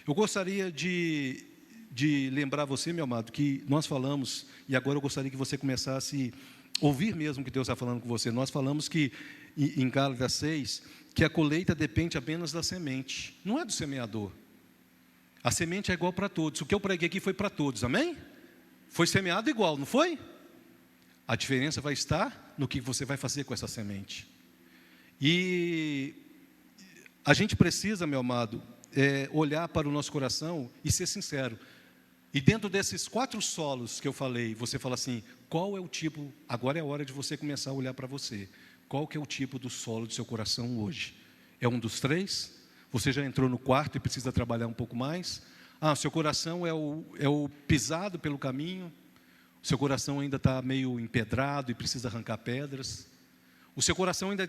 Eu gostaria de lembrar você, meu amado, que nós falamos, e agora eu gostaria que você começasse a ouvir mesmo o que Deus está falando com você. Nós falamos que, em Gálatas 6, que a colheita depende apenas da semente, não é do semeador. A semente é igual para todos. O que eu preguei aqui foi para todos, amém? Foi semeado igual, não foi? A diferença vai estar no que você vai fazer com essa semente. E a gente precisa, meu amado, olhar para o nosso coração e ser sincero. E dentro desses 4 solos que eu falei, você fala assim, qual é o tipo, agora é a hora de você começar a olhar para você. Qual que é o tipo do solo do seu coração hoje? É um dos 3? Você já entrou no quarto e precisa trabalhar um pouco mais? Seu coração é o pisado pelo caminho? O seu coração ainda está meio empedrado e precisa arrancar pedras? O seu coração ainda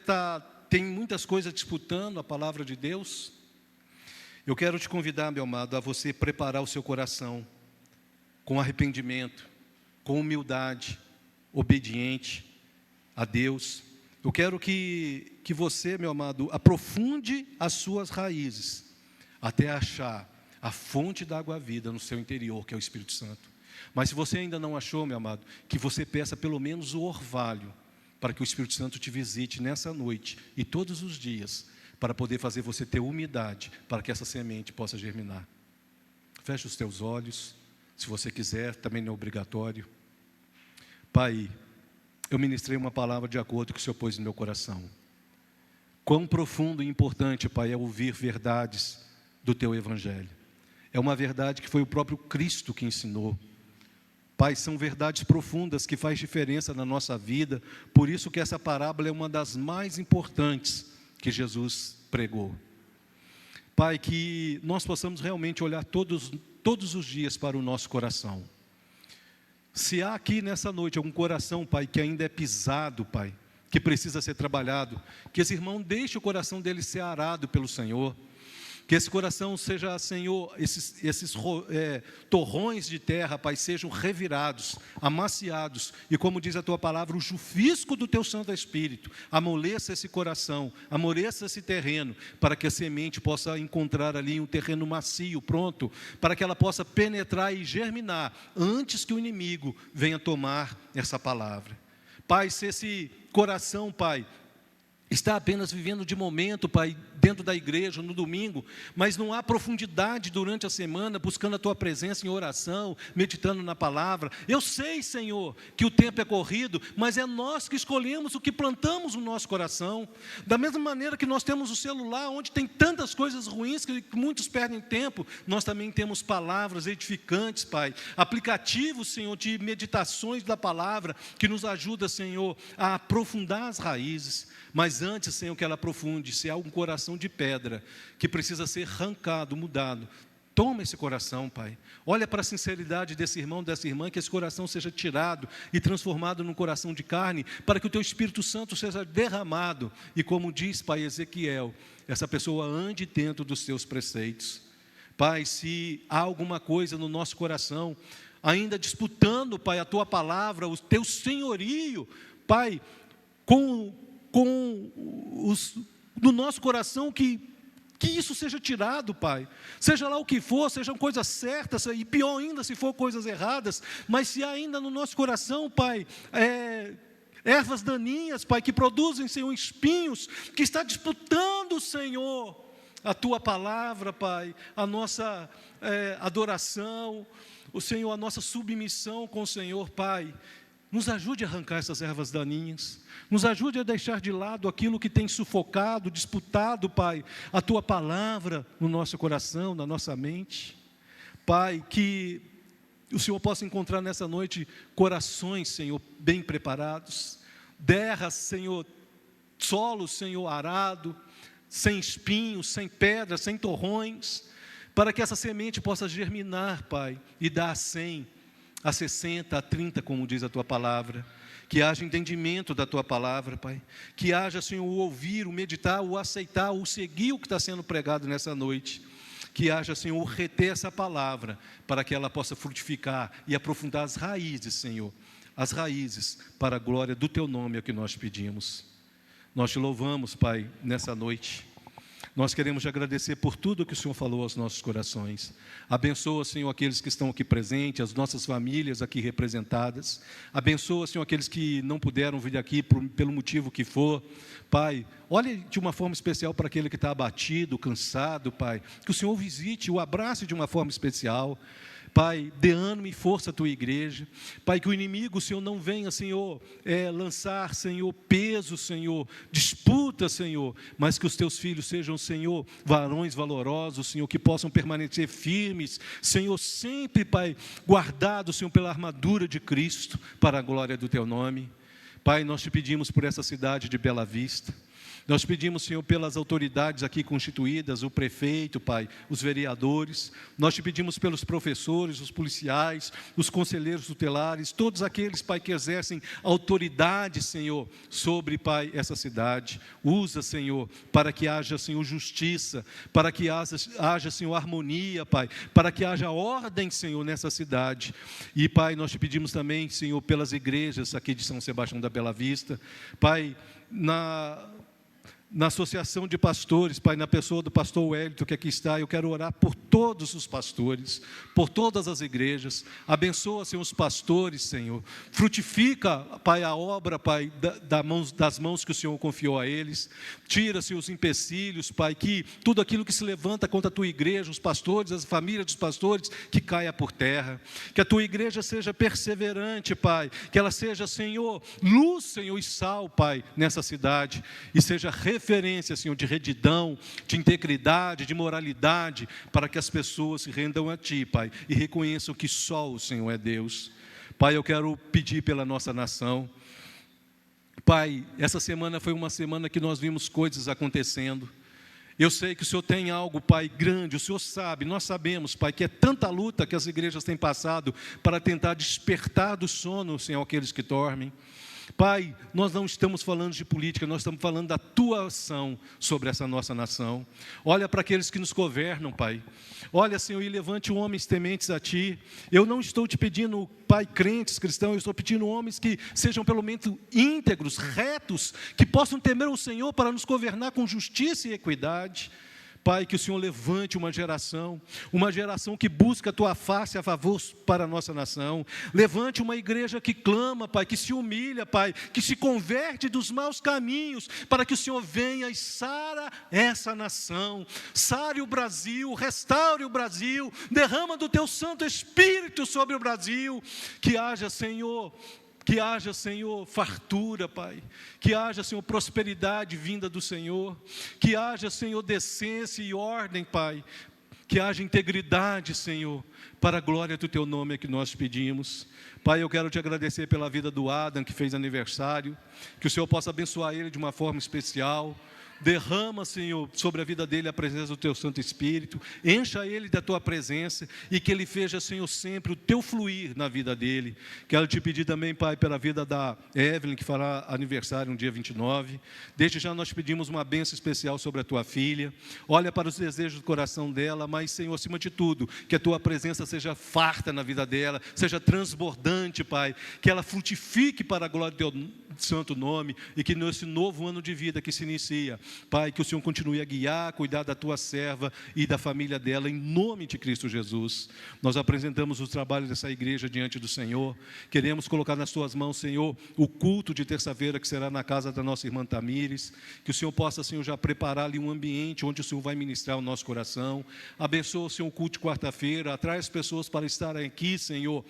tem muitas coisas disputando a palavra de Deus? Eu quero te convidar, meu amado, a você preparar o seu coração com arrependimento, com humildade, obediente a Deus. Eu quero que você, meu amado, aprofunde as suas raízes até achar a fonte da água-vida no seu interior, que é o Espírito Santo. Mas se você ainda não achou, meu amado, que você peça pelo menos o orvalho para que o Espírito Santo te visite nessa noite e todos os dias, para poder fazer você ter umidade, para que essa semente possa germinar. Feche os teus olhos, se você quiser, também não é obrigatório. Pai, eu ministrei uma palavra de acordo com o que o Senhor pôs no meu coração. Quão profundo e importante, Pai, é ouvir verdades do Teu Evangelho. É uma verdade que foi o próprio Cristo que ensinou. Pai, são verdades profundas que fazem diferença na nossa vida, por isso que essa parábola é uma das mais importantes que Jesus pregou. Pai, que nós possamos realmente olhar todos os dias para o nosso coração. Se há aqui nessa noite algum coração, Pai, que ainda é pisado, Pai, que precisa ser trabalhado, que esse irmão deixe o coração dele ser arado pelo Senhor, que esse coração seja, Senhor, esses torrões de terra, Pai, sejam revirados, amaciados, e como diz a Tua palavra, o chuvisco do Teu Santo Espírito, amoleça esse coração, amoleça esse terreno, para que a semente possa encontrar ali um terreno macio, pronto, para que ela possa penetrar e germinar, antes que o inimigo venha tomar essa palavra. Pai, se esse coração, Pai, está apenas vivendo de momento, Pai, dentro da igreja, no domingo, mas não há profundidade durante a semana, buscando a Tua presença em oração, meditando na palavra. Eu sei, Senhor, que o tempo é corrido, mas é nós que escolhemos o que plantamos no nosso coração. Da mesma maneira que nós temos o celular, onde tem tantas coisas ruins que muitos perdem tempo, nós também temos palavras edificantes, Pai, aplicativos, Senhor, de meditações da palavra, que nos ajuda, Senhor, a aprofundar as raízes. Mas antes, Senhor, que ela aprofunde, se há um coração de pedra que precisa ser arrancado, mudado, toma esse coração, Pai. Olha para a sinceridade desse irmão, dessa irmã, que esse coração seja tirado e transformado num coração de carne, para que o Teu Espírito Santo seja derramado. E como diz, Pai, Ezequiel, essa pessoa ande dentro dos Teus preceitos. Pai, se há alguma coisa no nosso coração, ainda disputando, Pai, a Tua palavra, o Teu senhorio, Pai, no nosso coração, que isso seja tirado, Pai. Seja lá o que for, sejam coisas certas, e pior ainda se for coisas erradas, mas se há ainda no nosso coração, Pai, ervas daninhas, Pai, que produzem, Senhor, espinhos, que está disputando, Senhor, a Tua palavra, Pai, a nossa adoração, o Senhor, a nossa submissão com o Senhor, Pai, nos ajude a arrancar essas ervas daninhas, nos ajude a deixar de lado aquilo que tem sufocado, disputado, Pai, a Tua palavra no nosso coração, na nossa mente. Pai, que o Senhor possa encontrar nessa noite corações, Senhor, bem preparados, terras, Senhor, solo, Senhor, arado, sem espinhos, sem pedras, sem torrões. para que essa semente possa germinar, Pai, e dar a 100, a 60, a 30, como diz a Tua palavra. Que haja entendimento da Tua palavra, Pai. Que haja, Senhor, o ouvir, o meditar, o aceitar, o seguir o que está sendo pregado nessa noite. Que haja, Senhor, o reter essa palavra, para que ela possa frutificar e aprofundar as raízes, Senhor. As raízes, para a glória do Teu nome, é o que nós pedimos. Nós Te louvamos, Pai, nessa noite. Nós queremos te agradecer por tudo que o Senhor falou aos nossos corações. Abençoa, Senhor, aqueles que estão aqui presentes, as nossas famílias aqui representadas. Abençoa, Senhor, aqueles que não puderam vir aqui pelo motivo que for. Pai, olhe de uma forma especial para aquele que está abatido, cansado, Pai. Que o Senhor visite, o abrace de uma forma especial. Pai, dê ânimo e força à Tua igreja. Pai, que o inimigo, Senhor, não venha, Senhor, lançar, Senhor, peso, Senhor, disputa, Senhor, mas que os Teus filhos sejam, Senhor, varões valorosos, Senhor, que possam permanecer firmes, Senhor, sempre, Pai, guardados, Senhor, pela armadura de Cristo, para a glória do Teu nome. Pai, nós Te pedimos por essa cidade de Bela Vista. Nós pedimos, Senhor, pelas autoridades aqui constituídas, o prefeito, Pai, os vereadores. Nós Te pedimos pelos professores, os policiais, os conselheiros tutelares, todos aqueles, Pai, que exercem autoridade, Senhor, sobre, Pai, essa cidade. Usa, Senhor, para que haja, Senhor, justiça, para que haja, Senhor, harmonia, Pai, para que haja ordem, Senhor, nessa cidade. E, Pai, nós Te pedimos também, Senhor, pelas igrejas aqui de São Sebastião da Bela Vista. Pai, na associação de pastores, Pai, na pessoa do pastor Wellington que aqui está, eu quero orar por todos os pastores, por todas as igrejas. Abençoa, Senhor, os pastores, Senhor. Frutifica, Pai, a obra, Pai, das mãos que o Senhor confiou a eles. Tira-se os empecilhos, Pai, que tudo aquilo que se levanta contra a Tua igreja, os pastores, as famílias dos pastores, que caia por terra. Que a Tua igreja seja perseverante, Pai. Que ela seja, Senhor, luz, Senhor, e sal, Pai, nessa cidade. E seja referência, Senhor, de retidão, de integridade, de moralidade, para que as pessoas se rendam a Ti, Pai, e reconheçam que só o Senhor é Deus. Pai, eu quero pedir pela nossa nação. Pai, essa semana foi uma semana que nós vimos coisas acontecendo. Eu sei que o Senhor tem algo, Pai, grande, o Senhor sabe, nós sabemos, Pai, que é tanta luta que as igrejas têm passado para tentar despertar do sono, Senhor, aqueles que dormem. Pai, nós não estamos falando de política, nós estamos falando da Tua ação sobre essa nossa nação. Olha para aqueles que nos governam, Pai. Olha, Senhor, e levante homens tementes a Ti. Eu não estou Te pedindo, Pai, crentes cristãos, eu estou pedindo homens que sejam pelo menos íntegros, retos, que possam temer o Senhor para nos governar com justiça e equidade. Pai, que o Senhor levante uma geração que busca a Tua face a favor para a nossa nação. Levante uma igreja que clama, Pai, que se humilha, Pai, que se converte dos maus caminhos, para que o Senhor venha e sara essa nação. Sare o Brasil, restaure o Brasil, derrama do Teu Santo Espírito sobre o Brasil. Que haja, Senhor, fartura, Pai. Que haja, Senhor, prosperidade vinda do Senhor. Que haja, Senhor, decência e ordem, Pai. Que haja integridade, Senhor. Para a glória do Teu nome é que nós pedimos. Pai, eu quero Te agradecer pela vida do Adam, que fez aniversário. Que o Senhor possa abençoar ele de uma forma especial. Derrama, Senhor, sobre a vida dele a presença do Teu Santo Espírito. Encha ele da Tua presença e que ele veja, Senhor, sempre o Teu fluir na vida dele. Quero Te pedir também, Pai, pela vida da Evelyn, que fará aniversário no dia 29. Desde já nós pedimos uma bênção especial sobre a Tua filha. Olha para os desejos do coração dela, mas, Senhor, acima de tudo, que a Tua presença seja farta na vida dela, seja transbordante, Pai. Que ela frutifique para a glória do Teu Santo nome e que nesse novo ano de vida que se inicia, Pai, que o Senhor continue a guiar, cuidar da Tua serva e da família dela, em nome de Cristo Jesus. Nós apresentamos os trabalhos dessa igreja diante do Senhor. Queremos colocar nas Tuas mãos, Senhor, o culto de terça-feira que será na casa da nossa irmã Tamires. Que o Senhor possa, Senhor, já preparar ali um ambiente onde o Senhor vai ministrar o nosso coração. Abençoa, Senhor, o culto de quarta-feira. Atrai as pessoas para estarem aqui, Senhor,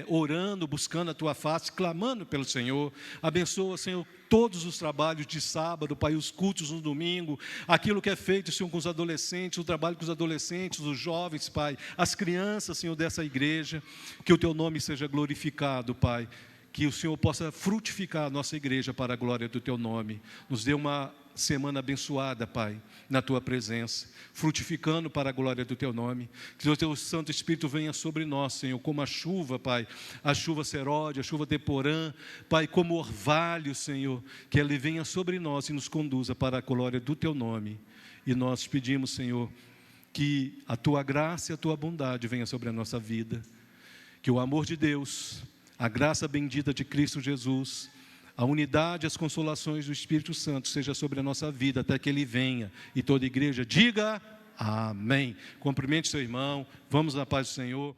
orando, buscando a Tua face, clamando pelo Senhor. Abençoa, Senhor, todos os trabalhos de sábado, Pai, os cultos no domingo, aquilo que é feito, Senhor, com os adolescentes, o trabalho com os adolescentes, os jovens, Pai, as crianças, Senhor, dessa igreja, que o Teu nome seja glorificado, Pai, que o Senhor possa frutificar a nossa igreja para a glória do Teu nome. Nos dê uma semana abençoada, Pai, na Tua presença, frutificando para a glória do Teu nome. Que o Teu Santo Espírito venha sobre nós, Senhor, como a chuva, Pai, a chuva Serode, a chuva Temporã, Pai, como orvalho, Senhor, que Ele venha sobre nós e nos conduza para a glória do Teu nome. E nós pedimos, Senhor, que a Tua graça e a Tua bondade venha sobre a nossa vida, que o amor de Deus, a graça bendita de Cristo Jesus, a unidade e as consolações do Espírito Santo seja sobre a nossa vida até que Ele venha. E toda a igreja diga amém. Cumprimente seu irmão, vamos na paz do Senhor.